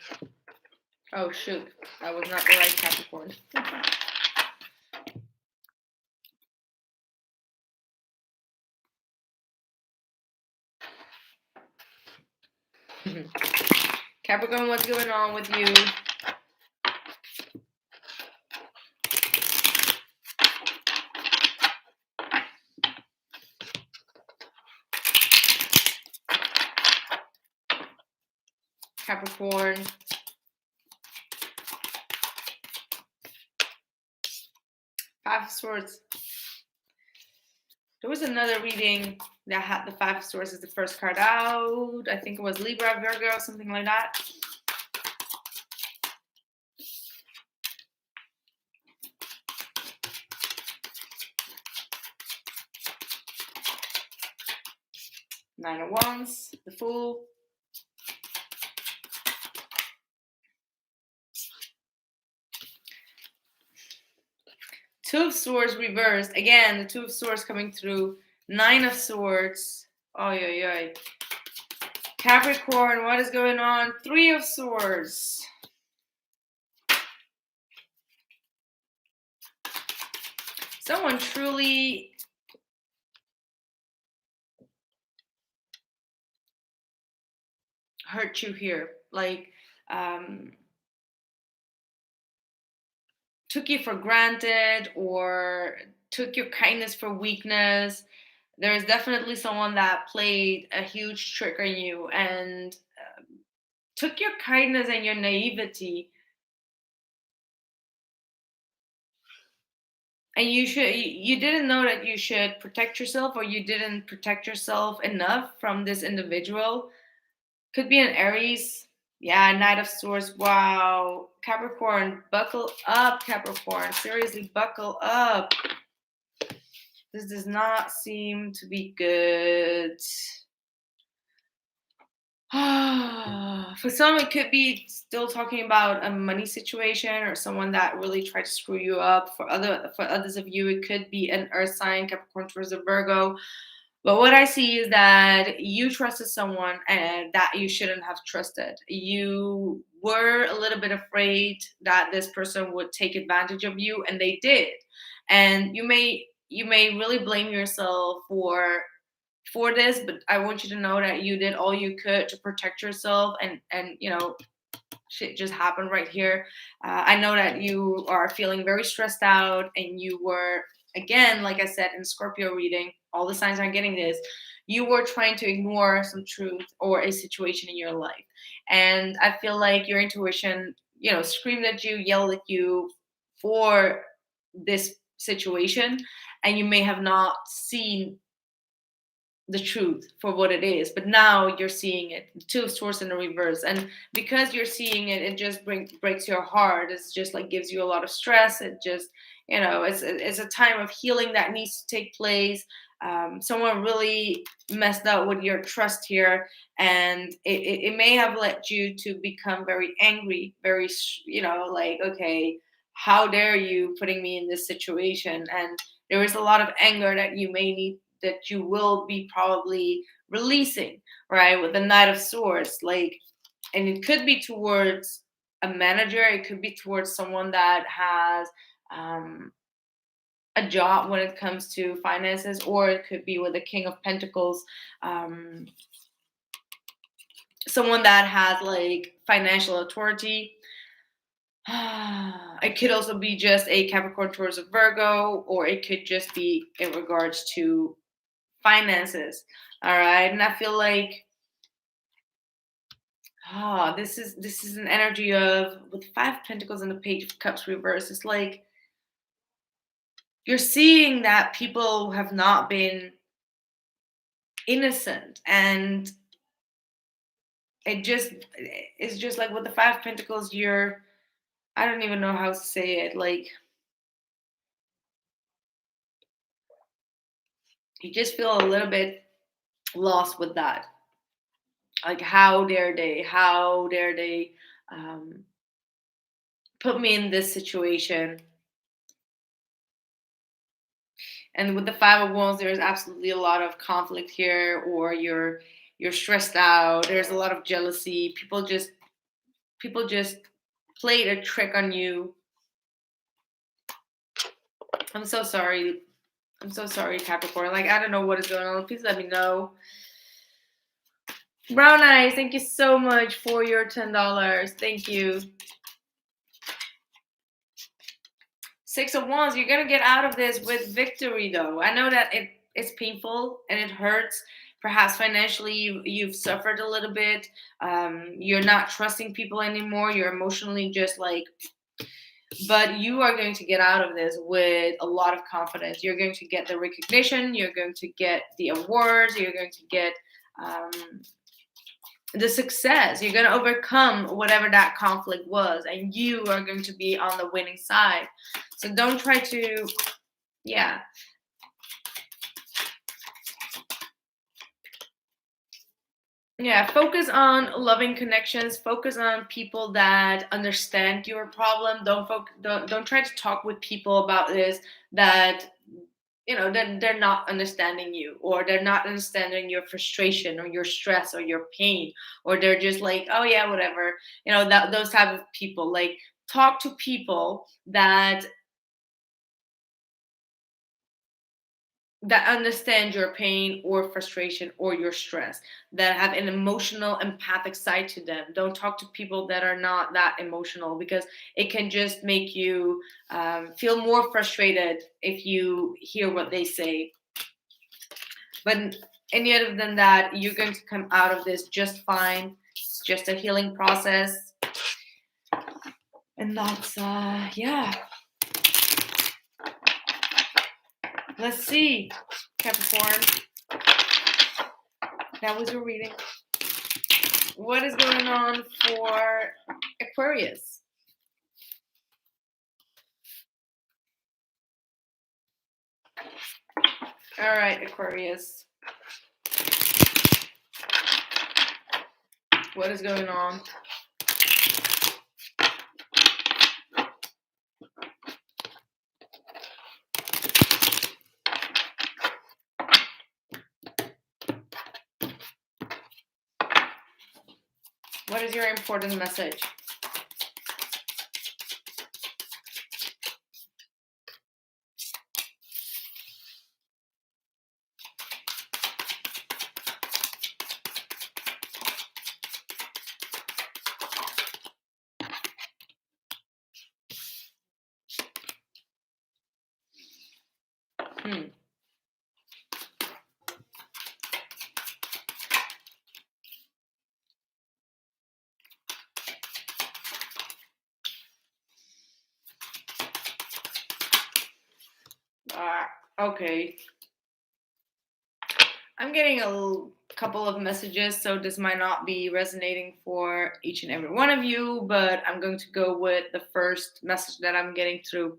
Oh, shoot. That was not the right Capricorn. Capricorn, what's going on with you? Capricorn. Five of Swords. There was another reading that had the Five of Swords as the first card out. I think it was Libra, Virgo, something like that. Nine of Wands, the Fool. Two of Swords reversed. Again, the Two of Swords coming through. Nine of Swords. Oy, oy, oy. Capricorn, what is going on? Three of Swords. Someone truly hurt you here. Like, took you for granted or took your kindness for weakness. There's definitely someone that played a huge trick on you and took your kindness and your naivety, and you didn't know that you should protect yourself, or you didn't protect yourself enough from this individual. Could be an Aries. Yeah, Knight of Swords. Wow. Capricorn, buckle up, Capricorn. Seriously, buckle up. This does not seem to be good. For some, it could be still talking about a money situation or someone that really tried to screw you up. For others of you, it could be an earth sign, Capricorn towards a Virgo. But what I see is that you trusted someone and that you shouldn't have trusted. You were a little bit afraid that this person would take advantage of you, and they did. And you may really blame yourself for this, but I want you to know that you did all you could to protect yourself, and shit just happened right here. I know that you are feeling very stressed out, and you were, again, like I said in Scorpio reading, all the signs are getting this. You were trying to ignore some truth or a situation in your life, and I feel like your intuition, screamed at you, yelled at you for this situation, and you may have not seen the truth for what it is, but now you're seeing it. Two of Swords in the reverse, and because you're seeing it, it just breaks your heart. It's just like gives you a lot of stress. It just, it's a time of healing that needs to take place. Someone really messed up with your trust here, and it may have led you to become very angry, very, like, okay, how dare you putting me in this situation? And there is a lot of anger that you will be probably releasing, right? With the Knight of Swords, like, and it could be towards a manager, it could be towards someone that has a job when it comes to finances, or it could be with the King of Pentacles, someone that has like financial authority. It could also be just a Capricorn towards a Virgo, or it could just be in regards to finances. All right. And I feel like this is an energy of, with Five of Pentacles and the Page of Cups reverse. It's like you're seeing that people have not been innocent, and it's just like with the Five of Pentacles, I don't even know how to say it, like you just feel a little bit lost with that. Like, how dare they put me in this situation? And with the Five of Wands, there's absolutely a lot of conflict here, or you're you're stressed out. There's a lot of jealousy. People just played a trick on you. I'm so sorry. I'm so sorry, Capricorn. Like, I don't know what is going on. Please let me know. Brown Eyes, thank you so much for your $10. Thank you. Six of Wands, you're going to get out of this with victory, though. I know that it's painful and it hurts. Perhaps financially, you've suffered a little bit. You're not trusting people anymore. You're emotionally just like, but you are going to get out of this with a lot of confidence. You're going to get the recognition. You're going to get the awards. You're going to get the success. You're going to overcome whatever that conflict was, and you are going to be on the winning side. So don't try to, yeah. Yeah, focus on loving connections. Focus on people that understand your problem. Don't try to talk with people about this that they're not understanding you, or they're not understanding your frustration or your stress or your pain, or they're just like, oh yeah, whatever. Those type of people. Like, talk to people that understand your pain or frustration or your stress, that have an emotional, empathic side to them. Don't talk to people that are not that emotional, because it can just make you feel more frustrated if you hear what they say. But any other than that, you're going to come out of this just fine. It's just a healing process. And that's, yeah. Let's see, Capricorn. That was your reading. What is going on for Aquarius? All right, Aquarius. What is going on? What is your important message? Okay. I'm getting a couple of messages, so this might not be resonating for each and every one of you, but I'm going to go with the first message that I'm getting through.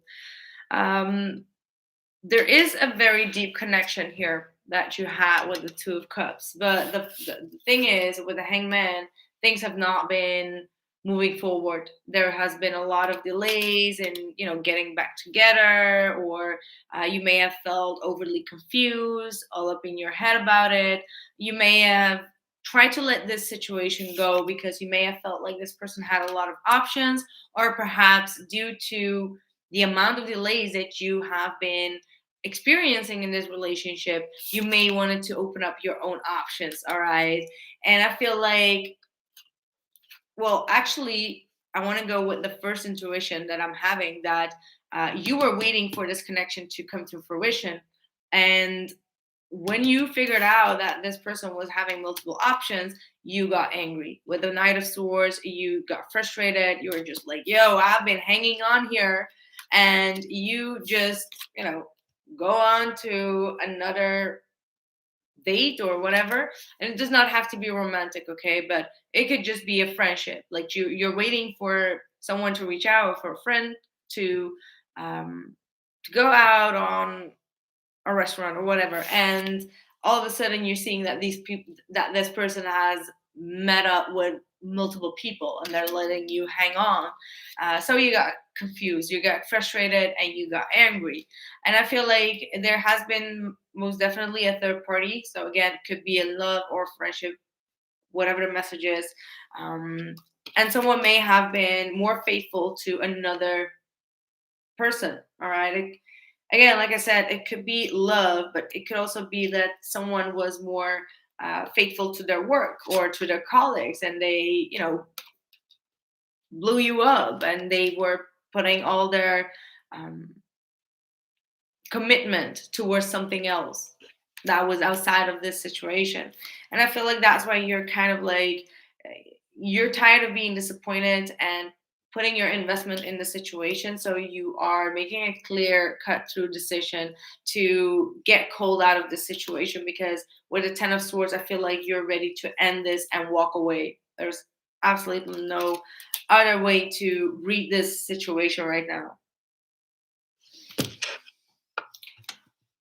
There is a very deep connection here that you had with the Two of Cups, but the thing is, with the Hangman, things have not been moving forward. There has been a lot of delays in getting back together, or you may have felt overly confused, all up in your head about it. You may have tried to let this situation go because you may have felt like this person had a lot of options, or perhaps due to the amount of delays that you have been experiencing in this relationship, you may wanted to open up your own options. All right. And I feel like, well, actually, I want to go with the first intuition that I'm having, that you were waiting for this connection to come to fruition. And when you figured out that this person was having multiple options, you got angry. With the Knight of Swords, you got frustrated. You were just like, yo, I've been hanging on here. And you just, go on to another date or whatever. And it does not have to be romantic, okay? But it could just be a friendship. Like you're waiting for someone to reach out, for a friend to go out on a restaurant or whatever, and all of a sudden you're seeing that this person has met up with multiple people and they're letting you hang on. So you got confused, you got frustrated, and you got angry. And I feel like there has been most definitely a third party. So again, it could be a love or friendship whatever the message is. And someone may have been more faithful to another person. All right. Again, like I said, it could be love, but it could also be that someone was more faithful to their work or to their colleagues, and they, blew you up, and they were putting all their um, commitment towards something else that was outside of this situation. And I feel like that's why you're kind of like, you're tired of being disappointed and putting your investment in the situation. So you are making a clear cut through decision to get cold out of the situation, because with the 10 of swords, I feel like you're ready to end this and walk away. There's absolutely no other way to read this situation right now.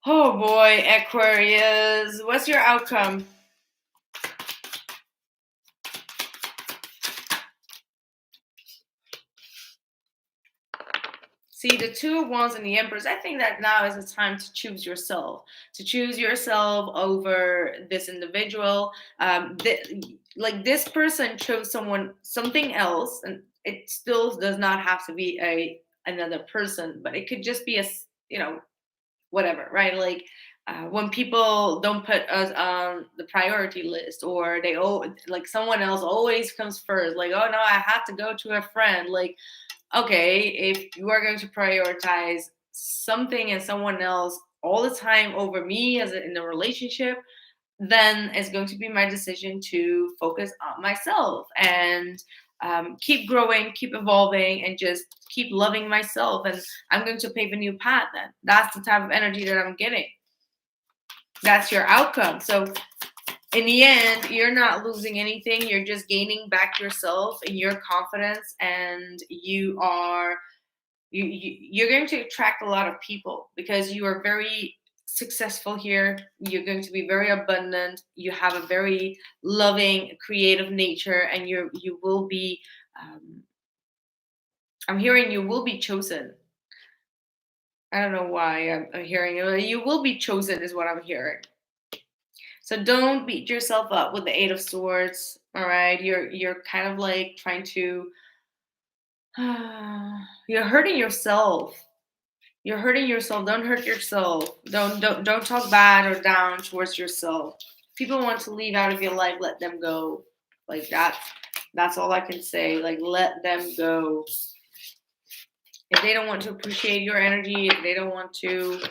Oh boy, Aquarius, what's your outcome? See, the Two of Wands and the Empress, I think that now is the time to choose yourself, over this individual. Like this person chose something else, and it still does not have to be another person, but it could just be whatever, right? Like when people don't put us on the priority list, or like someone else always comes first, like, oh no, I have to go to a friend. Like, okay, if you are going to prioritize something and someone else all the time over me in a relationship, then it's going to be my decision to focus on myself and keep growing, keep evolving, and just keep loving myself. And I'm going to pave a new path. Then that's the type of energy that I'm getting. That's your outcome. So in the end, you're not losing anything. You're just gaining back yourself and your confidence, and you're going to attract a lot of people because you are very successful here. You're going to be very abundant. You have a very loving, creative nature, and you will be. I'm hearing you will be chosen. I don't know why I'm hearing it. You will be chosen is what I'm hearing. So don't beat yourself up with the Eight of Swords. All right, you're kind of like trying to. You're hurting yourself. You're hurting yourself. Don't hurt yourself. Don't talk bad or down towards yourself. People want to leave out of your life. Let them go. Like that. That's all I can say. Like, let them go. If they don't want to appreciate your energy, if they don't want to,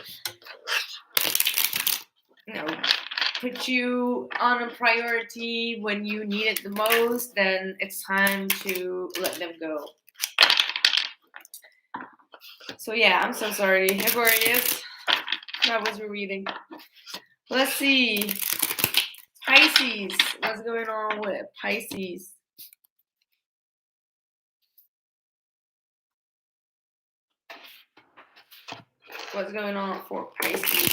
put you on a priority when you need it the most, then it's time to let them go. So yeah, I'm so sorry, Aquarius. That was your reading. Let's see. Pisces. What's going on with Pisces? What's going on for Pisces?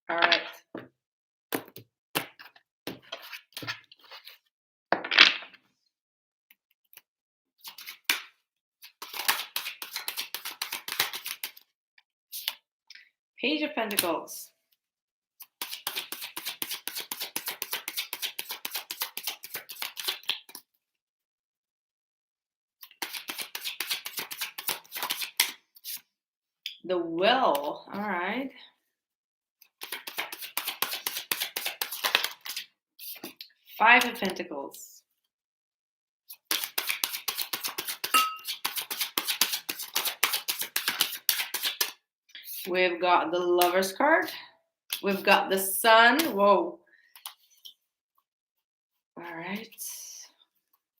All right. Page of Pentacles. The Well. All right. Five of Pentacles. We've got the Lover's card. We've got the Sun. Whoa. All right.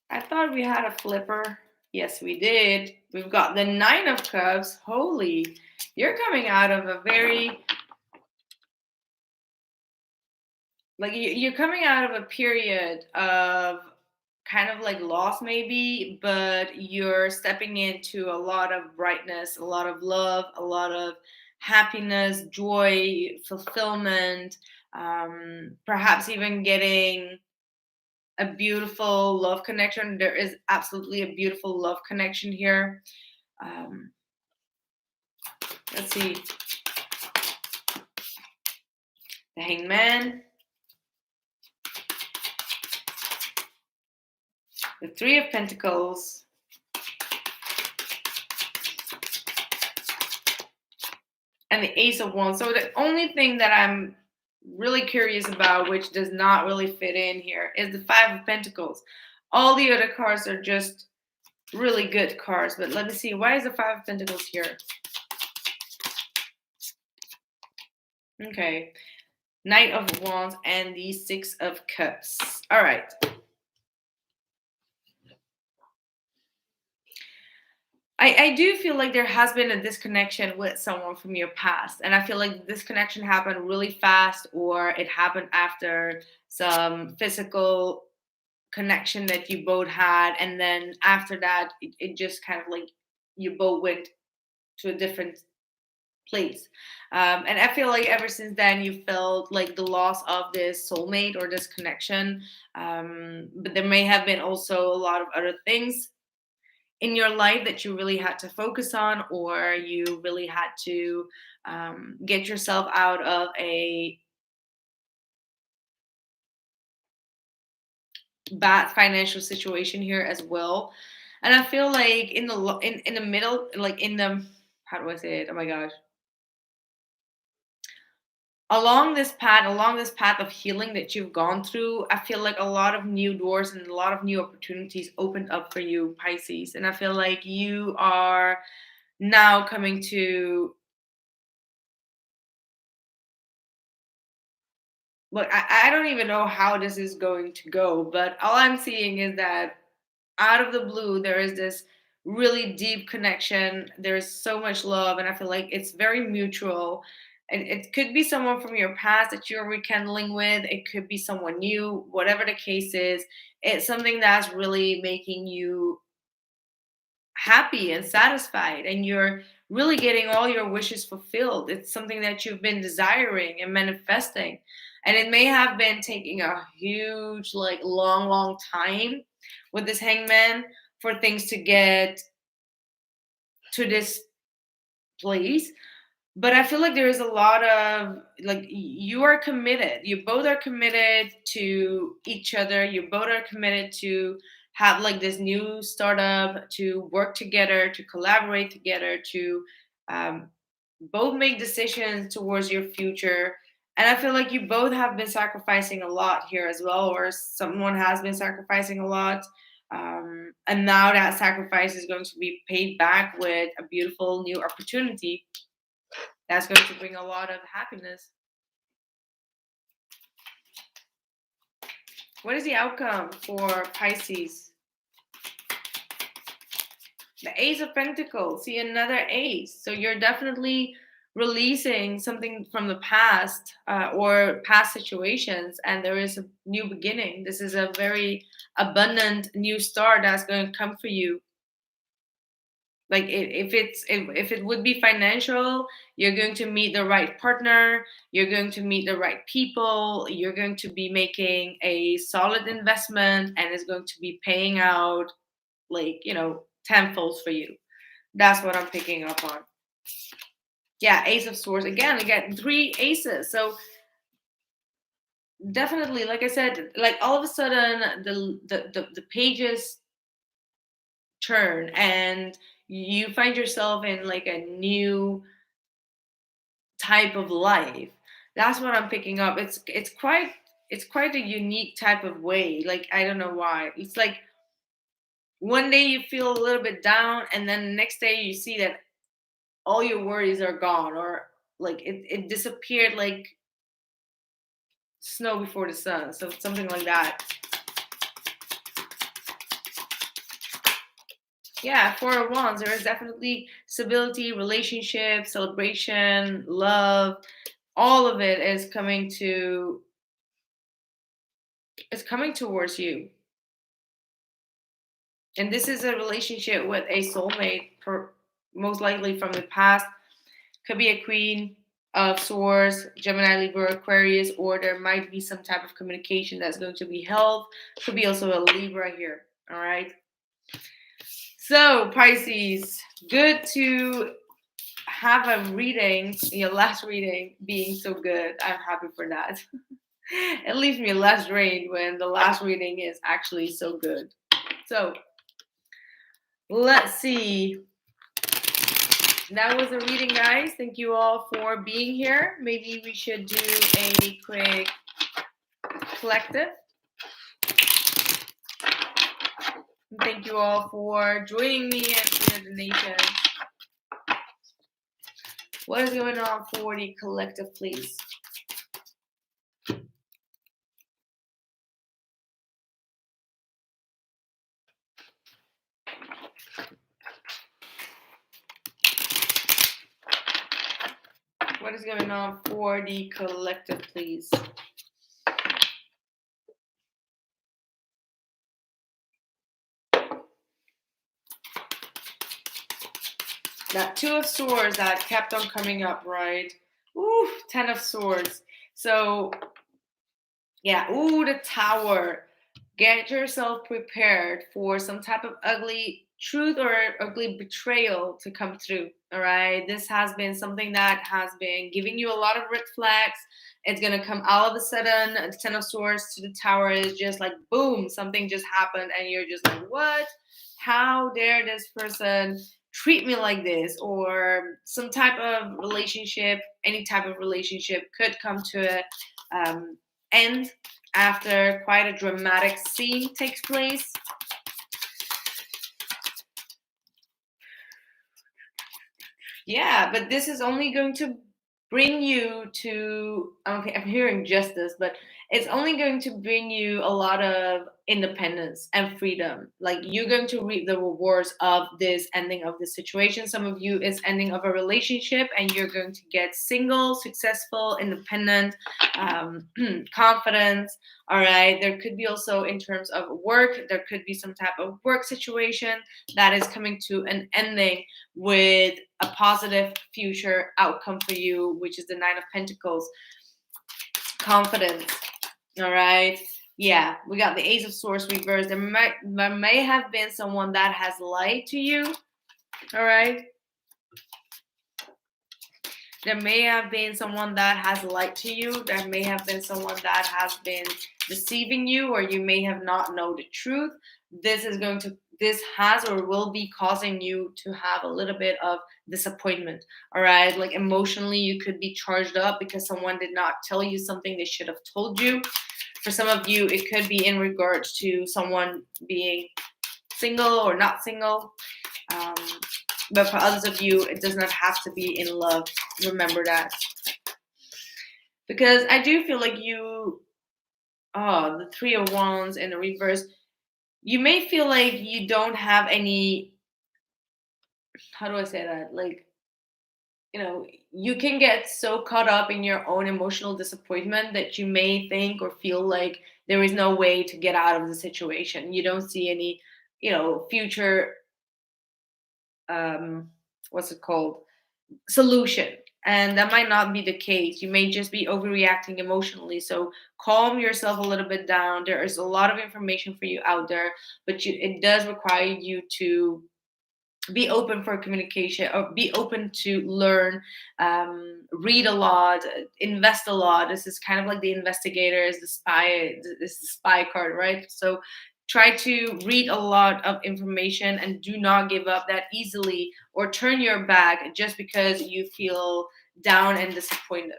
I thought we had a flipper. Yes, we did. We've got the Nine of Cups. Holy, you're coming out of a very, like, you're coming out of a period of kind of like loss maybe, but you're stepping into a lot of brightness, a lot of love, a lot of happiness, joy, fulfillment, perhaps even getting a beautiful love connection. There is absolutely a beautiful love connection here. Um, let's see. The Hangman, the Three of Pentacles, and the Ace of Wands. So the only thing that I'm really curious about, which does not really fit in here, is the Five of Pentacles. All the other cards are just really good cards, but let me see. Why is the Five of Pentacles here? Okay. Knight of Wands and the Six of Cups. All right. I do feel like there has been a disconnection with someone from your past. And I feel like this connection happened really fast, or it happened after some physical connection that you both had. And then after that, it just kind of like you both went to a different place. And I feel like ever since then, you felt like the loss of this soulmate or this connection. But there may have been also a lot of other things in your life that you really had to focus on, or you really had to get yourself out of a bad financial situation here as well. And I feel like in the middle, like in the, how do I say it? Oh my gosh. Along this path of healing that you've gone through, I feel like a lot of new doors and a lot of new opportunities opened up for you, Pisces. And I feel like you are now coming to, look, I don't even know how this is going to go, but all I'm seeing is that out of the blue, there is this really deep connection. There's so much love, and I feel like it's very mutual. And it could be someone from your past that you're rekindling with. It could be someone new. Whatever the case is, it's something that's really making you happy and satisfied, and you're really getting all your wishes fulfilled. It's something that you've been desiring and manifesting. And it may have been taking a huge, like long time with this Hangman for things to get to this place. But I feel like there is a lot of, like, you are committed. You both are committed to each other. You both are committed to have like this new startup, to work together, to collaborate together, to um, both make decisions towards your future. And I feel like you both have been sacrificing a lot here as well, or someone has been sacrificing a lot. And now that sacrifice is going to be paid back with a beautiful new opportunity that's going to bring a lot of happiness. What is the outcome for Pisces? The Ace of Pentacles. See, another ace. So you're definitely releasing something from the past, or past situations, and there is a new beginning. This is a very abundant new start that's going to come for you. Like if it would be financial, you're going to meet the right partner, you're going to meet the right people, you're going to be making a solid investment, and it's going to be paying out, like, tenfold for you. That's what I'm picking up on. Yeah, Ace of Swords. Again, I get three aces. So definitely, like I said, like all of a sudden the pages turn, and you find yourself in like a new type of life. That's what I'm picking up. It's quite a unique type of way. Like, I don't know why. It's like one day you feel a little bit down, and then the next day you see that all your worries are gone, or like it disappeared like snow before the sun. So something like that. Yeah, Four of Wands. There is definitely stability, relationship, celebration, love. All of it is coming towards you. And this is a relationship with a soulmate, most likely from the past. Could be a Queen of Swords, Gemini, Libra, Aquarius, or there might be some type of communication that's going to be held. Could be also a Libra here. All right. So Pisces, good to have a reading, your last reading being so good. I'm happy for that. It leaves me less drained when the last reading is actually so good. So let's see. That was a reading, guys. Thank you all for being here. Maybe we should do a quick collective. Thank you all for joining me and for your donations. What is going on for the collective, please? What is going on for the collective, please? That Two of Swords that kept on coming up, right? Ooh, 10 of Swords. So, yeah, ooh, the Tower. Get yourself prepared for some type of ugly truth or ugly betrayal to come through. All right. This has been something that has been giving you a lot of red flags. It's going to come all of a sudden. The 10 of Swords to the Tower is just like, boom, something just happened. And you're just like, what? How dare this person treat me like this? Or some type of relationship, any type of relationship could come to an end after quite a dramatic scene takes place. Yeah, but this is only going to bring you to, okay, I'm hearing justice, but it's only going to bring you a lot of independence and freedom. Like you're going to reap the rewards of this ending of the situation. Some of you is ending of a relationship and you're going to get single, successful, independent, confidence. All right. There could be also in terms of work, there could be some type of work situation that is coming to an ending with a positive future outcome for you, which is the Nine of Pentacles. Confidence. All right. Yeah, we got the Ace of Swords reversed. There may have been someone that has lied to you. All right. There may have been someone that has lied to you. There may have been someone that has been deceiving you, or you may have not known the truth. This has or will be causing you to have a little bit of disappointment. All right. Like emotionally, you could be charged up because someone did not tell you something they should have told you. For some of you, it could be in regards to someone being single or not single. But for others of you, it does not have to be in love. Remember that. Because I do feel like the Three of Wands in the reverse, you may feel like you don't have any, how do I say that? Like, you can get so caught up in your own emotional disappointment that you may think or feel like there is no way to get out of the situation. You don't see any, future, what's it called? Solution. And that might not be the case. You may just be overreacting emotionally. So calm yourself a little bit down. There is a lot of information for you out there, but it does require you to be open for communication or be open to learn, read a lot, invest a lot. This is kind of like the investigator is the spy, this is the spy card, right? So try to read a lot of information and do not give up that easily or turn your back just because you feel down and disappointed.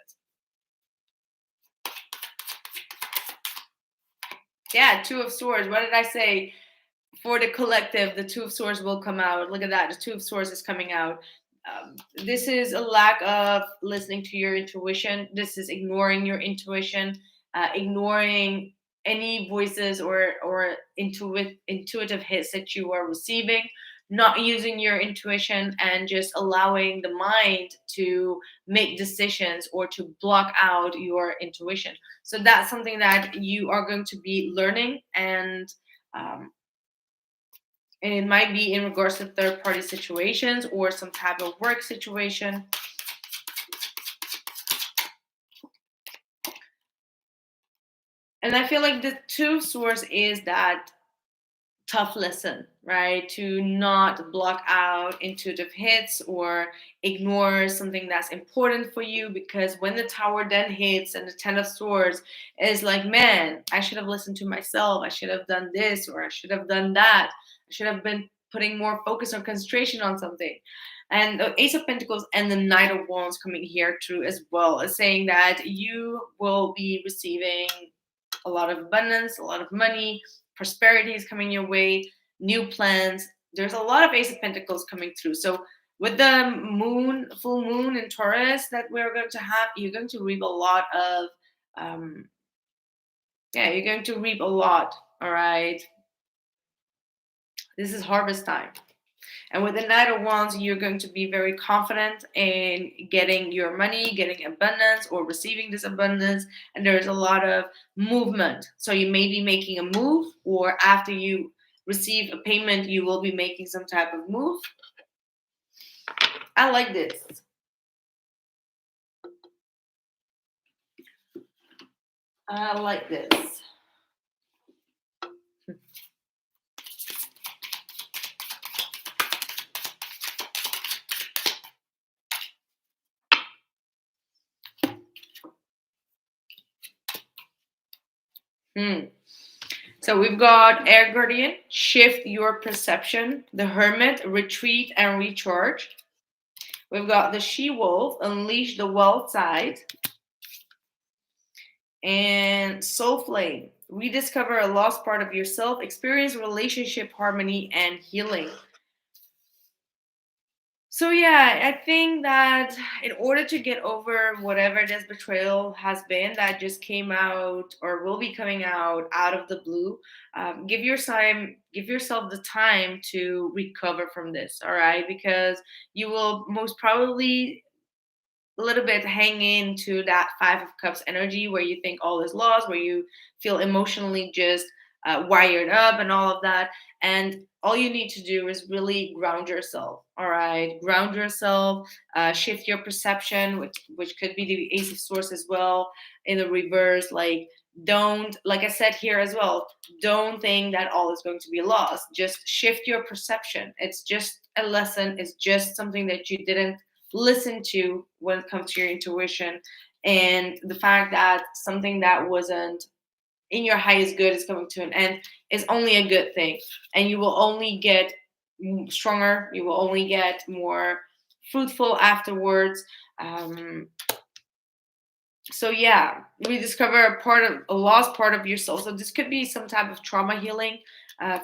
Yeah, Two of Swords. What did I say? For the collective, the Two of Swords will come out. Look at that. The Two of Swords is coming out. This is a lack of listening to your intuition. This is ignoring your intuition, ignoring any voices or intuitive hits that you are receiving, not using your intuition and just allowing the mind to make decisions or to block out your intuition. So that's something that you are going to be learning, and it might be in regards to third-party situations or some type of work situation. And I feel like the Two of Swords is that tough lesson, right? To not block out intuitive hits or ignore something that's important for you, because when the Tower then hits and the Ten of Swords is like, man, I should have listened to myself. I should have done this or I should have done that. I should have been putting more focus or concentration on something. And the Ace of Pentacles and the Knight of Wands coming here too as well, is saying that you will be receiving a lot of abundance, a lot of money, prosperity is coming your way, new plans. There's a lot of Ace of Pentacles coming through. So with the full moon in Taurus that we're going to have, you're going to reap a lot of, you're going to reap a lot. All right. This is harvest time. And with the Knight of Wands, you're going to be very confident in getting your money, getting abundance, or receiving this abundance. And there's a lot of movement. So you may be making a move, or after you receive a payment, you will be making some type of move. I like this. I like this. So we've got Air Guardian, shift your perception, the Hermit, retreat and recharge. We've got the She-Wolf, unleash the wealth side. And Soul Flame, rediscover a lost part of yourself, experience relationship harmony and healing. So yeah, I think that in order to get over whatever this betrayal has been that just came out or will be coming out of the blue, give yourself the time to recover from this. All right, because you will most probably a little bit hang into that Five of Cups energy where you think all is lost, where you feel emotionally just wired up and all of that. And all you need to do is really ground yourself. All right, ground yourself, shift your perception, which could be the Ace of Swords as well in the reverse. Like, don't, like I said here as well, don't think that all is going to be lost. Just shift your perception. It's just a lesson. It's just something that you didn't listen to when it comes to your intuition, and the fact that something that wasn't in your highest good is coming to an end is only a good thing, and you will only get stronger, you will only get more fruitful afterwards. So yeah, rediscover a lost part of yourself. So this could be some type of trauma healing,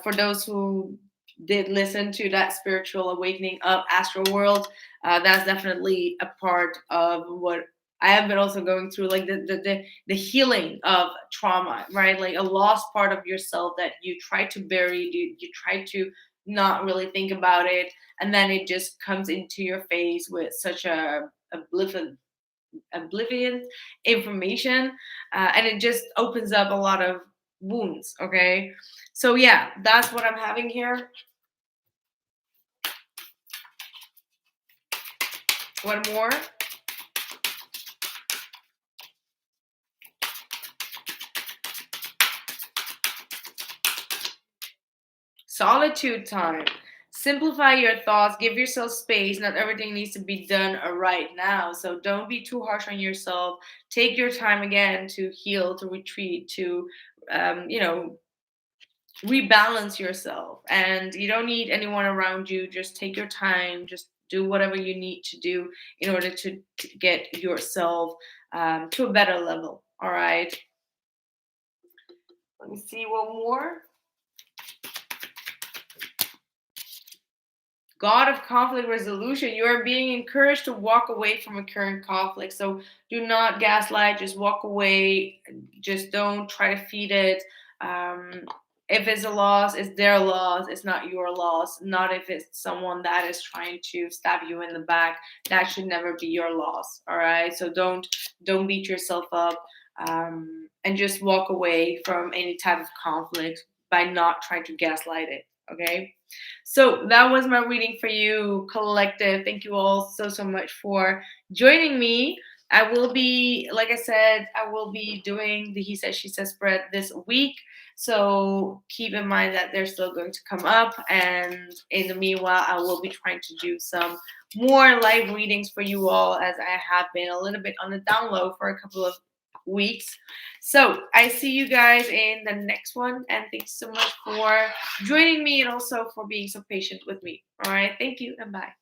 for those who did listen to that spiritual awakening of Astral World. That's definitely a part of what I have been also going through, like the healing of trauma, right? Like a lost part of yourself that you try to bury, you try to not really think about it, and then it just comes into your face with such a oblivion information, and it just opens up a lot of wounds. Okay, so yeah, that's what I'm having here. One more. Solitude time. Simplify your thoughts, give yourself space. Not everything needs to be done right now. So don't be too harsh on yourself. Take your time again to heal, to retreat, to, rebalance yourself. And you don't need anyone around you. Just take your time. Just do whatever you need to do in order to get yourself to a better level. All right. Let me see one more. God of conflict resolution, you are being encouraged to walk away from a current conflict. So do not gaslight, just walk away. Just don't try to feed it. If it's a loss, it's their loss. It's not your loss. Not if it's someone that is trying to stab you in the back. That should never be your loss. All right. So don't beat yourself up, and just walk away from any type of conflict by not trying to gaslight it. Okay. So that was my reading for you, collective. Thank you all so much for joining me. I will be, like I said, I will be doing the He Said, She Said spread this week. So keep in mind that they're still going to come up. And in the meanwhile, I will be trying to do some more live readings for you all, as I have been a little bit on the down low for a couple of weeks. So I see you guys in the next one. And thanks so much for joining me and also for being so patient with me. All right. Thank you and bye.